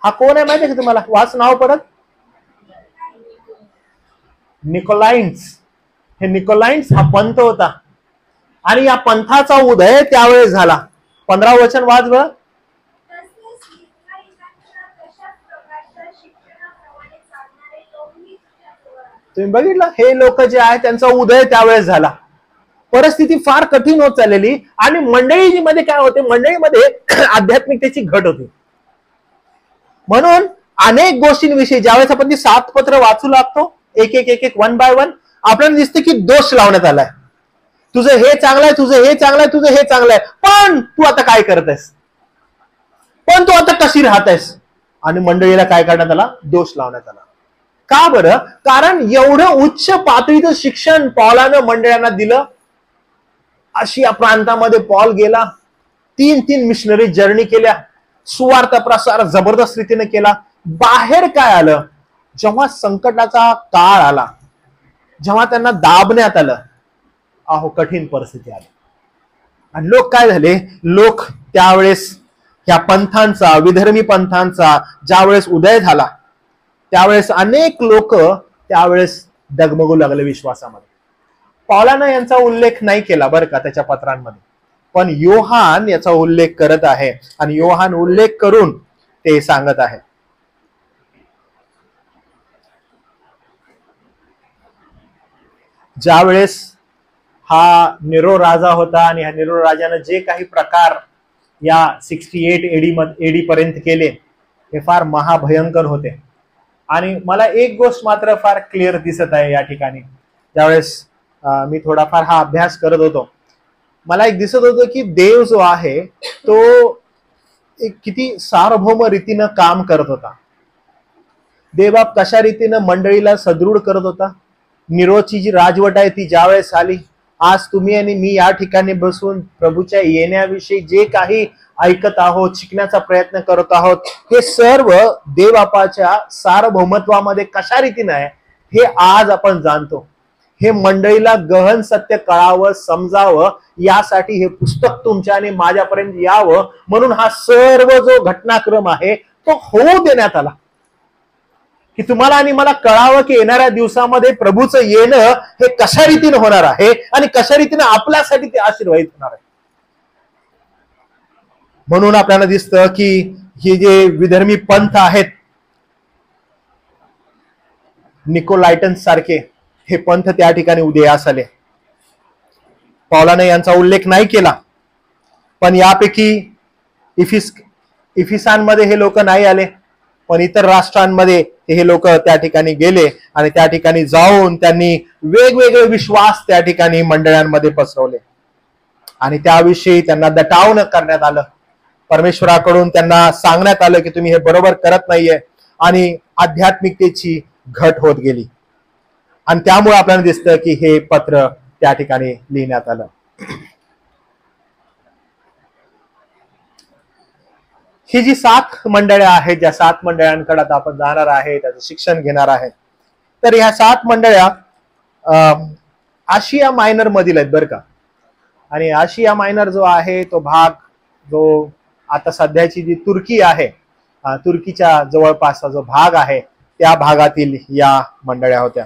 हा कोण आहे माहिती आहे का तुम्हाला? वाच नाव परत. निकोलाइन्स. हे निकोलाइन्स हा पंथ होता आणि या पंथाचा उदय त्यावेळेस झाला. 15 वचन वाच बरं. तुम्ही बघितलं, हे लोक जे आहे त्यांचा उदय त्यावेळेस झाला. परिस्थिती फार कठीण होत चाललेली आणि मंडळीमध्ये काय होते, मंडळीमध्ये आध्यात्मिकतेची घट होती. म्हणून अनेक गोष्टींविषयी ज्यावेळेस आपण ती 7 पत्र वाचू लागतो, एक एक एक एक 1 बाय 1 आपल्याला दिसते की दोष लावण्यात आलाय. तुझं हे चांगलं आहे, तुझं हे चांगलं आहे, तुझं हे चांगलं आहे, पण तू आता काय करत आहेस, पण तू आता कशी राहत आहेस. आणि मंडळीला काय करण्यात आला? दोष लावण्यात आला. का बरं? कारण एवढं उच्च पातळीचं शिक्षण पौलानं मंडळांना दिलं. आशिया प्रांतामध्ये पॉल गेला, 3 मिशनरी जर्नी केल्या, सुवार्थ प्रसार जबरदस्त रीतीने केला. बाहेर काय आलं? जेव्हा संकटाचा काळ आला, जेव्हा त्यांना दाबण्यात आलं, अहो कठीण परिस्थिती आली. आणि लोक काय झाले? लोक त्यावेळेस या पंथांचा, विधर्मी पंथांचा ज्यावेळेस उदय झाला त्यावेळेस अनेक लोक त्यावेळेस डगमगू लागले विश्वासामध्ये. पौलानं यांचा उल्लेख नाही केला बरं का त्याच्या पत्रांमध्ये, पण योहान याचा उल्लेख करत आहे आणि योहान उल्लेख करून ते सांगत आहे. ज्यावेळेस हा निरो राजा होता आणि ह्या निरो राजानं जे काही प्रकार या 68 एडी पर्यंत केले हे फार महाभयंकर होते. आणि मला एक गोष्ट मात्र फार क्लिअर दिसत आहे या ठिकाणी. ज्यावेळेस मी थोडाफार हा अभ्यास करत होतो, मला एक दिसत होतं की देव जो आहे तो एक किती सार्वभौम रीतीनं काम करत होता. देवबाप कशा रीतीनं मंडळीला सदृढ करत होता. निरोची जी राजवट आहे ती ज्यावेळेस आली, आज तुम्ही आणि मी या ठिकाणी बसून प्रभूच्या येण्याविषयी जे काही ऐकत आहोत, शिकण्याचा प्रयत्न करत आहोत, हे सर्व देवबापाच्या सार्वभौमत्वामध्ये कशा रीतीने आहे हे आज आपण जाणतो. हे मंडळीला गहन सत्य कळावं, समजावं, यासाठी हे पुस्तक तुमच्या आणि माझ्यापर्यंत यावं म्हणून हा सर्व जो घटनाक्रम आहे तो होऊ देण्यात आला, की तुम्हाला आणि मला कळावं की येणाऱ्या दिवसामध्ये प्रभूचं येणं हे कशा रीतीने होणार आहे आणि कशा रीतीने आपल्यासाठी ते आशीर्वादित होणार आहे. म्हणून आपल्याला दिसतं की हे जे विधर्मी पंथ आहेत, निकोलायटन्स सारखे हे पंथ त्या ठिकाणी उदयास आले. पौलाने यांचा उल्लेख नाही केला, पण यापैकी इफिसांमध्ये हे लोक नाही आले, पण इतर राष्ट्रांमध्ये हे लोक त्या ठिकाणी गेले आणि त्या ठिकाणी जाऊन त्यांनी वेगवेगळे विश्वास त्या ठिकाणी मंडळांमध्ये पसरवले आणि त्याविषयी त्यांना दटावणं करण्यात आलं. परमेश्वराकडून त्यांना सांगण्यात आलं की तुम्ही हे बरोबर करत नाहीये आणि आध्यात्मिकतेची घट होत गेली. आणि त्यामुळे आपल्याला दिसतं की हे पत्र त्या ठिकाणी लिहिण्यात आलं. ही जी 7 मंडळ्या आहेत, ज्या 7 मंडळांकडे आता आपण जाणार आहे, त्याचं शिक्षण घेणार आहे, तर ह्या 7 मंडळ्या आशिया मायनर मधील आहेत बरं का. आणि आशिया मायनर जो आहे तो भाग जो आता सध्याची जी तुर्की आहे, तुर्कीच्या जवळपासचा जो भाग आहे त्या भागातील या मंडळ्या होत्या.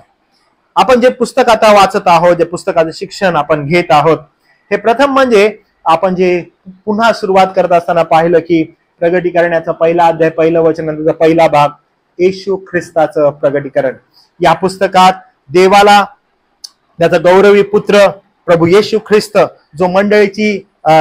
आपण जे पुस्तक आता वाचत आहोत, जे पुस्तकाचं शिक्षण आपण घेत आहोत, हे प्रथम म्हणजे आपण जे पुन्हा सुरुवात करत असताना पाहिलं की प्रगटीकरणाचा पहिला अध्याय, पहिलं वचन, त्याचा पहिला भाग येशू ख्रिस्ताचं प्रगटीकरण. या पुस्तकात देवाला त्याचा गौरवी पुत्र प्रभू येशू ख्रिस्त जो मंडळीची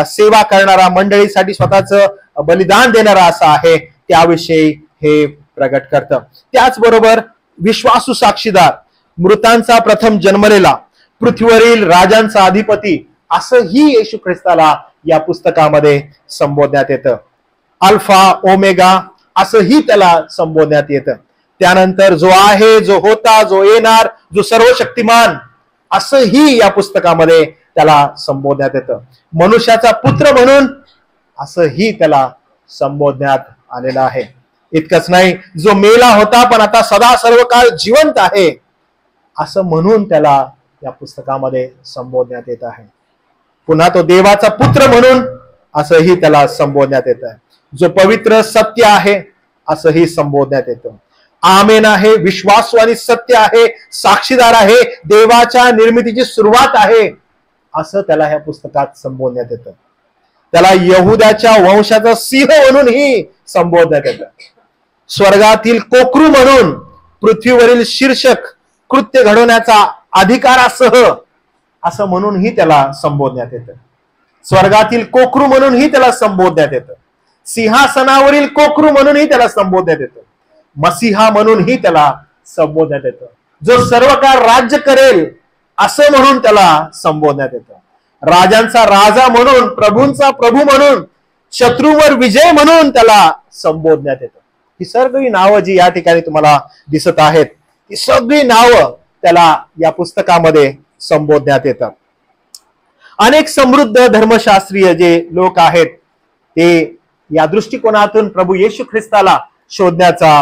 सेवा करणारा, मंडळीसाठी स्वतःचं बलिदान देणारा असा आहे, त्याविषयी हे प्रगट करतं. त्याचबरोबर विश्वासू साक्षीदार, मृतांचा प्रथम जन्मलेला, पृथ्वीवरील राजांचा अधिपती असंही येशू ख्रिस्ताला या पुस्तकामध्ये संबोधण्यात येतं. अल्फा ओमेगा असंही त्याला संबोधण्यात येतं. त्यानंतर जो आहे, जो होता, जो येणार, जो सर्वशक्तिमान असंही या पुस्तकामध्ये त्याला संबोधण्यात येतं. मनुष्याचा पुत्र म्हणून असंही त्याला संबोधण्यात आलेलं आहे. इतकंच नाही, जो मेला होता पण आता सदा सर्व काळ जिवंत आहे असं म्हणून त्याला या पुस्तकामध्ये संबोधण्यात येत आहे. पुन्हा तो देवाचा पुत्र म्हणून असंही त्याला संबोधण्यात येत आहे. जो पवित्र सत्य आहे असंही संबोधण्यात येतं. आमेन आहे, विश्वासू आणि सत्य आहे, साक्षीदार आहे, देवाच्या निर्मितीची सुरुवात आहे असं त्याला ह्या पुस्तकात संबोधण्यात येतं. त्याला यहुदाच्या वंशाचा सिंह म्हणूनही संबोधण्यात येतं. स्वर्गातील कोकरू म्हणून, पृथ्वीवरील शीर्षक, कृत्य घडवण्याचा अधिकारासह असं म्हणूनही त्याला संबोधण्यात येतं. स्वर्गातील कोकरू म्हणूनही त्याला संबोधण्यात येतं. सिंहासनावरील कोकरू म्हणूनही त्याला संबोधण्यात येतं. मसीहा म्हणूनही त्याला संबोधण्यात येतं. जो सर्व काळ राज्य करेल असं म्हणून त्याला संबोधण्यात येतं. राजांचा राजा म्हणून, प्रभूंचा प्रभू म्हणून, शत्रूवर विजय म्हणून त्याला संबोधण्यात येतं. ही सगळी नावं जी या ठिकाणी तुम्हाला दिसत आहेत, ही सगळी नावं त्याला या पुस्तकामध्ये संबोधण्यात येतात. अनेक समृद्ध धर्मशास्त्रीय जे लोक आहेत ते या दृष्टिकोनातून प्रभू येशू ख्रिस्ताला शोधण्याचा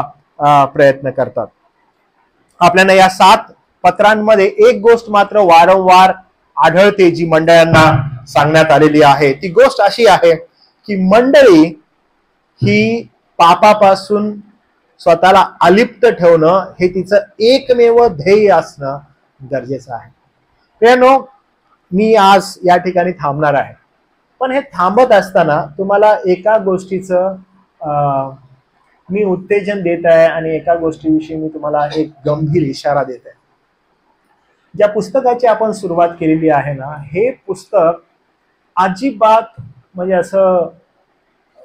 प्रयत्न करतात. आपल्याला या 7 पत्रांमध्ये एक गोष्ट मात्र वारंवार आढळते, जी मंडळांना सांगण्यात आलेली आहे. ती गोष्ट अशी आहे की मंडळी ही पापापासून स्वतःला अलिप्त ठेवणं हे तिचं एकमेव ध्येय असणं गरजेचं आहे. प्रियानो, मी आज या ठिकाणी थांबणार आहे, पण हे थांबत असताना तुम्हाला एका गोष्टीचं मी उत्तेजन देत आहे आणि एका गोष्टीविषयी मी तुम्हाला एक गंभीर इशारा देत आहे. ज्या पुस्तकाची आपण सुरुवात केलेली आहे ना, हे पुस्तक अजिबात म्हणजे असं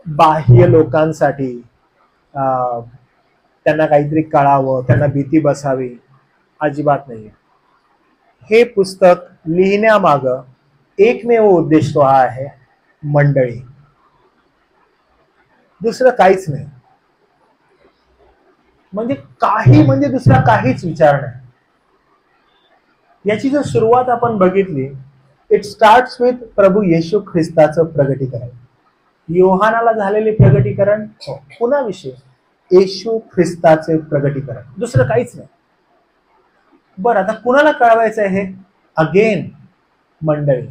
बाह्य लोकांसाठी त्यांना काहीतरी कळावं, त्यांना भीती बसावी, अजिबात नाही. हे पुस्तक लिहिण्यामागं एकमेव उद्देश तो हा आहे, मंडळी, दुसरं काहीच नाही. म्हणजे काही म्हणजे दुसरा काहीच विचार नाही. याची जर सुरुवात आपण बघितली, इट स्टार्ट्स विथ प्रभू येशू ख्रिस्ताचं प्रगटीकरण. योहानाला झालेले प्रगटीकरण कुणाविषयी? येशू ख्रिस्ताचे प्रगटीकरण, दुसरं काहीच नाही. बरं, आता कुणाला कळवायचं आहे? अगेन मंडळी.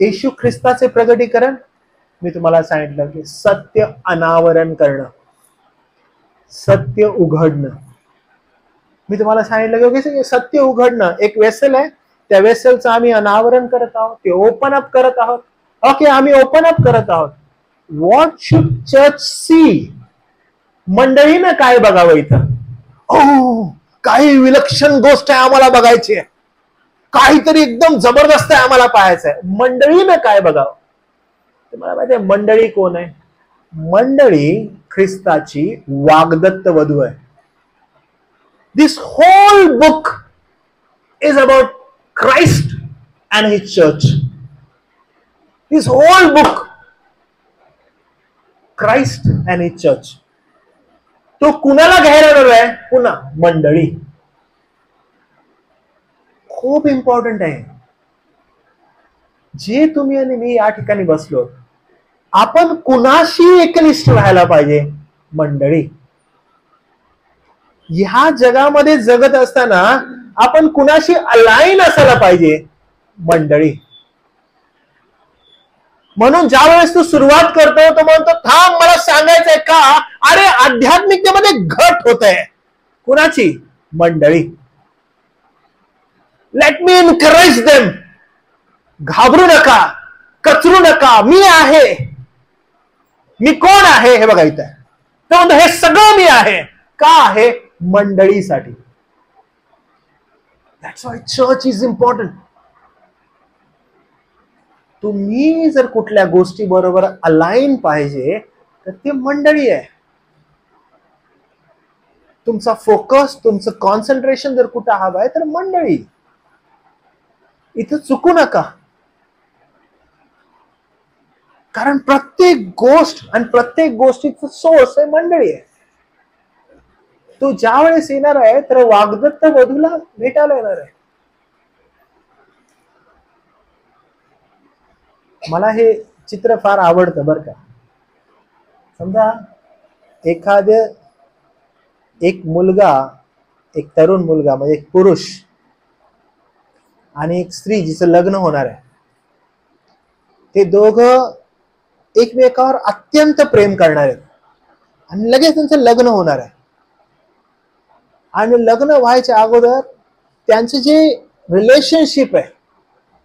येशू ख्रिस्ताचे प्रगटीकरण मी तुम्हाला सांगितलं की सत्य अनावरण करणं, सत्य उघडणं. मी तुम्हाला सांगितलं की सत्य उघडणं एक वेसल आहे, त्या वेसलचं आम्ही अनावरण करत आहोत, ते ओपन अप करत आहोत. ओके, आम्ही ओपन अप करत आहोत. What should church see? मंडळीनं काय बघावं इथं? ओ, काही विलक्षण गोष्ट आहे आम्हाला बघायची आहे, काहीतरी एकदम जबरदस्त आहे आम्हाला पाहायचं आहे. मंडळीनं काय बघावं? तुम्हाला माहिती आहे मंडळी कोण आहे? मंडळी ख्रिस्ताची वाग्दत्त वधू आहे. This whole book is about Christ and his church. This whole book, Christ and his church. तो कुणाला घ्यायला आलेला आहे? पुन्हा मंडळी. खूप इम्पॉर्टंट आहे. जे तुम्ही आणि मी या ठिकाणी बसलो, आपण कुणाशी एकनिष्ठ राहायला पाहिजे? मंडळी. ह्या जगामध्ये जगत असताना आपण कुणाशी अलाइन असायला पाहिजे? मंडळी. म्हणून ज्या वेळेस तू सुरुवात करतो तो म्हणतो थांब मला सांगायचंय का? अरे आध्यात्मिकतेमध्ये घट होत आहे. कुणाची? मंडळी. Let me encourage them. घाबरू नका, कचरू नका, मी आहे. मी कोण आहे हे बघा इथं. तो म्हणतो हे सगळं मी आहे. का आहे? मंडळीसाठी. That's why church is important. तुम्ही जर कुठल्या गोष्टी बरोबर अलाइन पाहिजे तर ते मंडळी आहे. तुमचा फोकस, तुमचं कॉन्सन्ट्रेशन जर कुठं हवं आहे तर मंडळी. इथं चुकू नका, कारण प्रत्येक गोष्ट आणि प्रत्येक गोष्टीचं सोर्स आहे मंडळी आहे. तो ज्या वेळेस येणार आहे तर वाग्दत्त वधूला भेटायला येणार आहे. मला हे चित्र फार आवडतं बरं का. समजा एक मुलगा, एक तरुण मुलगा म्हणजे एक पुरुष आणि एक स्त्री जिचं लग्न होणार आहे, ते दोघं एकमेकावर अत्यंत प्रेम करणार आहेत आणि लगेच त्यांचं लग्न होणार आहे. आणि लग्न व्हायच्या अगोदर त्यांचं जे रिलेशनशिप आहे,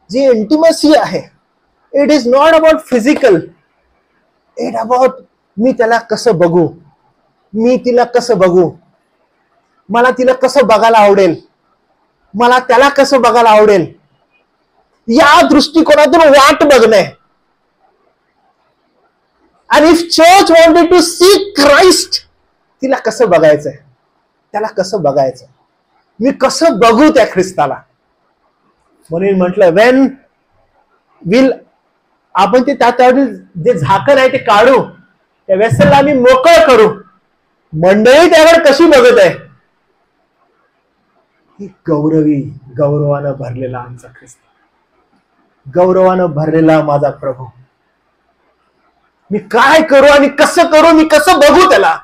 जी इंटिमसी आहे, it is not about physical. It about me त्याला कसं बघू, मी तिला कसं बघू, मला तिला कसं बघायला आवडेल, मला त्याला कसं बघायला आवडेल, या दृष्टिकोनातून वाट बघणे. आणि if church wanted to see Christ, तिला कसं बघायचंय, त्याला कसं बघायचं, मी कसं बघू त्या ख्रिस्ताला. म्हणून म्हटलं वेन विल आपण ते त्यावरील जे झाकण आहे ते काढू, त्या वेसलला आम्ही मोकळ करू. मंडळी त्यावर कशी बघत आहे? ही गौरवानं भरलेला आमचा ख्रिस्त, गौरवानं भरलेला माझा प्रभू. मी काय करू आणि कसं करू, मी कसं बघू त्याला.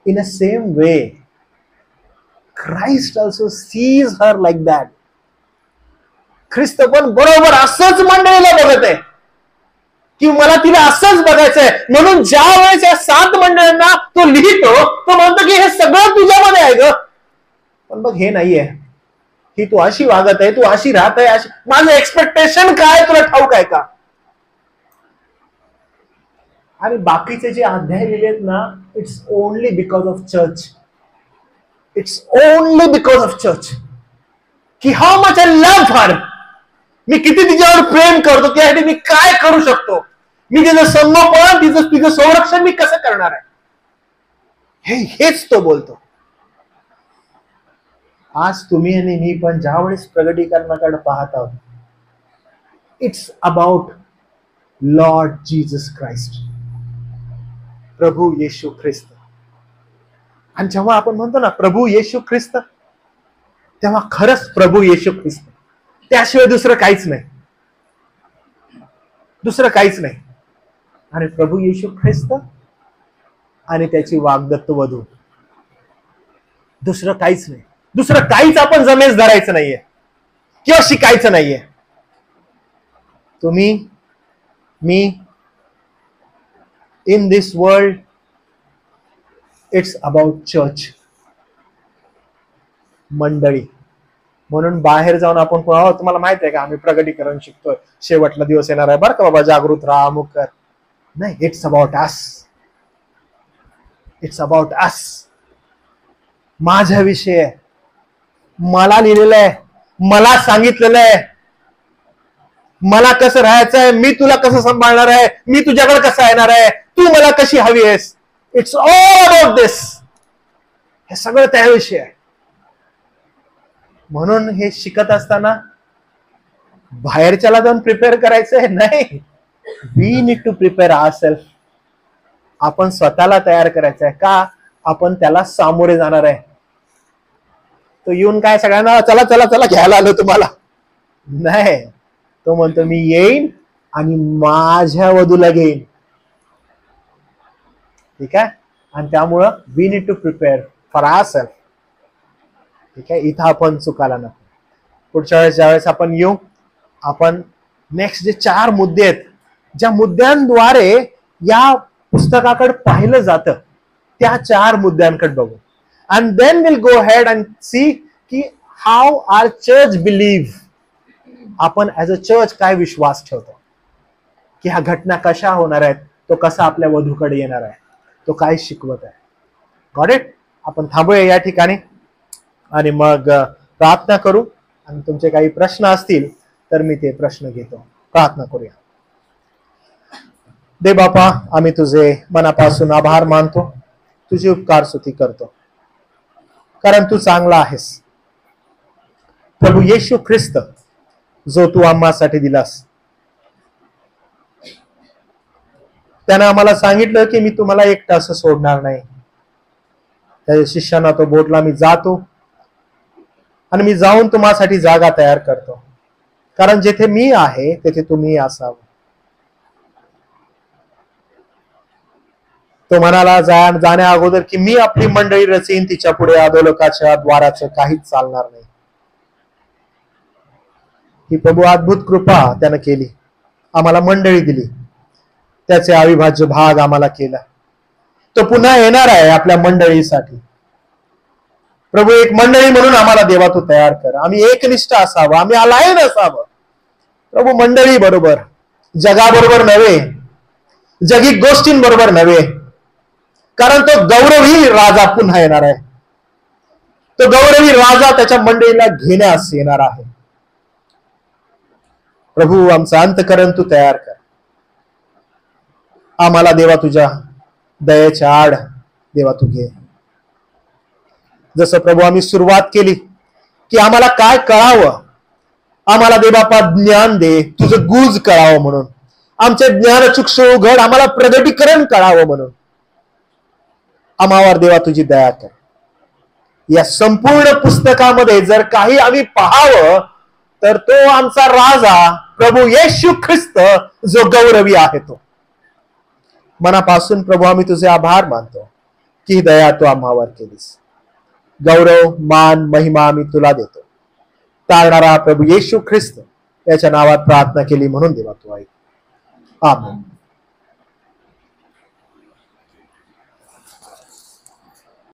In a same way Christ also sees her like that. ख्रिस्त पण बरोबर असंच मंडळीला बघत आहे की मला तिला असंच बघायचंय. म्हणून ज्या वेळेस या 7 मंडळींना तो लिहितो, तो म्हणतो की हे सगळं तुझ्यामध्ये आहे ग, पण बघ हे नाहीये, ही तू अशी वागत आहे, तू अशी राहत आहे, अशी. माझं एक्सपेक्टेशन काय तुला ठाऊक आहे का? आणि बाकीचे जे अध्याय लिहिलेत ना, it's only because of church. It's only because of church. की how much I love her, मी किती तिच्यावर प्रेम करतो, त्यासाठी मी काय करू शकतो, मी तिचं संगोपन, तिचं संरक्षण मी कसं करणार आहे, हेच तो बोलतो. आज तुम्ही आणि मी पण ज्या वेळेस प्रगटीकरणाकडे पाहत आहोत, it's about Lord Jesus Christ, प्रभू येशू ख्रिस्त. आणि जेव्हा आपण म्हणतो ना प्रभू येशू ख्रिस्त, तेव्हा खरंच प्रभू येशू ख्रिस्त, त्याशिवाय दुसरं काहीच नाही, दुसरं काहीच नाही. आणि प्रभू येशू ख्रिस्त आणि त्याची वाग्दत्त वधू, दुसरं काहीच नाही. दुसरं काहीच आपण जमेस धरायचं नाहीये किंवा शिकायचं नाहीये. तुम्ही, मी, in this world it's about church, मंडळी. म्हणून बाहेर जाऊन आपण तुम्हाला माहित आहे का, आम्ही प्रगटीकरण शिकतोय, शेवटला दिवस येणार आहे बरं का बाबा, जागृत राहा, अमुक कर. नाही, it's about us, it's about us. माझ्याविषयी आहे, मला लिहिलेलं आहे, मला सांगितलेलं आहे, मला कसं राहायचं आहे, मी तुला कसं सांभाळणार आहे, मी तुझ्याकडे कसं येणार आहे, तू मला कशी हवी आहेस. इट्स ऑल अबाउट दिस. हे सगळं त्याविषयी आहे. म्हणून हे शिकत असताना बाहेरच्याला जाऊन प्रिपेअर करायचंय नाही. We need to prepare ourselves. आपण स्वतःला तयार करायचंय. का? आपण त्याला सामोरे जाणार आहे. तो येऊन काय सगळ्यांना चला चला चला घ्यायला आलो तुम्हाला नाही. तो म्हणतो मी येईन आणि माझ्या वधूला घेईन. ठीक आहे. आणि त्यामुळं we need to prepare for ourselves. ठीक आहे. इथं आपण चुकायला नको. पुढच्या वेळेस ज्यावेळेस आपण येऊ, आपण नेक्स्ट जे 4 मुद्दे आहेत, ज्या मुद्द्यांद्वारे या पुस्तकाकडे पाहिलं जातं, त्या 4 मुद्द्यांकडे बघू. and then we'll go ahead and see की how our church believe. आपण ऍज अ चर्च काय विश्वास ठेवतो, की ह्या घटना कशा होणार आहेत, तो कसा आपल्या वधूकडे येणार आहे, तो काय शिकवत आहे. Got it. आपण थांबूया या ठिकाणी आणि मग प्रार्थना करू. आणि तुमचे काही प्रश्न असतील तर मी ते प्रश्न घेतो. प्रार्थना करूया. दे बापा, आम्ही तुझे मनापासून आभार मानतो, तुझी उपकार स्तुती करतो, कारण तू चांगला आहेस. प्रभू येशू ख्रिस्त जो तू आम्हासाठी दिलास, त्यानं आम्हाला सांगितलं की मी तुम्हाला एकटा असं सोडणार नाही. त्याच्या शिष्यांना तो बोलला, मी जातो आणि मी जाऊन तुम्हासाठी जागा तयार करतो, कारण जेथे मी आहे तेथे तुम्ही असावं. तो म्हणाला जाण्या अगोदर की मी आपली मंडळी रचीन, तिच्या पुढे अधोलोकाच्या द्वाराचं काहीच चालणार नाही. ही प्रभू अद्भुत कृपा त्यानं केली, आम्हाला मंडळी दिली, त्याचे अविभाज्य भाग आम्हाला केला. तो पुन्हा येणार आहे आपल्या मंडळीसाठी. प्रभू एक मंडळी म्हणून आम्हाला देवा तू तयार कर. आम्ही एकनिष्ठ असावं, आम्ही अलायन असावं प्रभू, मंडळी बरोबर, जगाबरोबर नव्हे, जगी गोष्टींबरोबर नव्हे, कारण तो गौरवी राजा पुन्हा येणार आहे. तो गौरवी राजा त्याच्या मंडळीला घेण्यास येणार आहे. प्रभू आमचं अंतकरण तू तयार कर. आम्हाला देवा तुझ्या दयेच्या आड देवा तू घे. जसं प्रभू आम्ही सुरुवात केली की आम्हाला काय कळावं, आम्हाला देवापा ज्ञान दे, तुझं गुज कळावं म्हणून, आमचे ज्ञान चक्षु उघड, आम्हाला प्रगटीकरण कळावं म्हणून. आम्हावर देवा तुझी दया कर. या संपूर्ण पुस्तकामध्ये जर काही आम्ही पाहावं तर तो आमचा राजा प्रभू येशू ख्रिस्त जो गौरवी आहे तो. मनापासून प्रभू आम्ही तुझे आभार मानतो की दया तू आम्हावर केलीस. गौरव मान महिमा आम्ही तुला देतो. तारणारा प्रभू येशू ख्रिस्त याच्या नावात प्रार्थना केली म्हणून देवा तू ऐक. आमेन.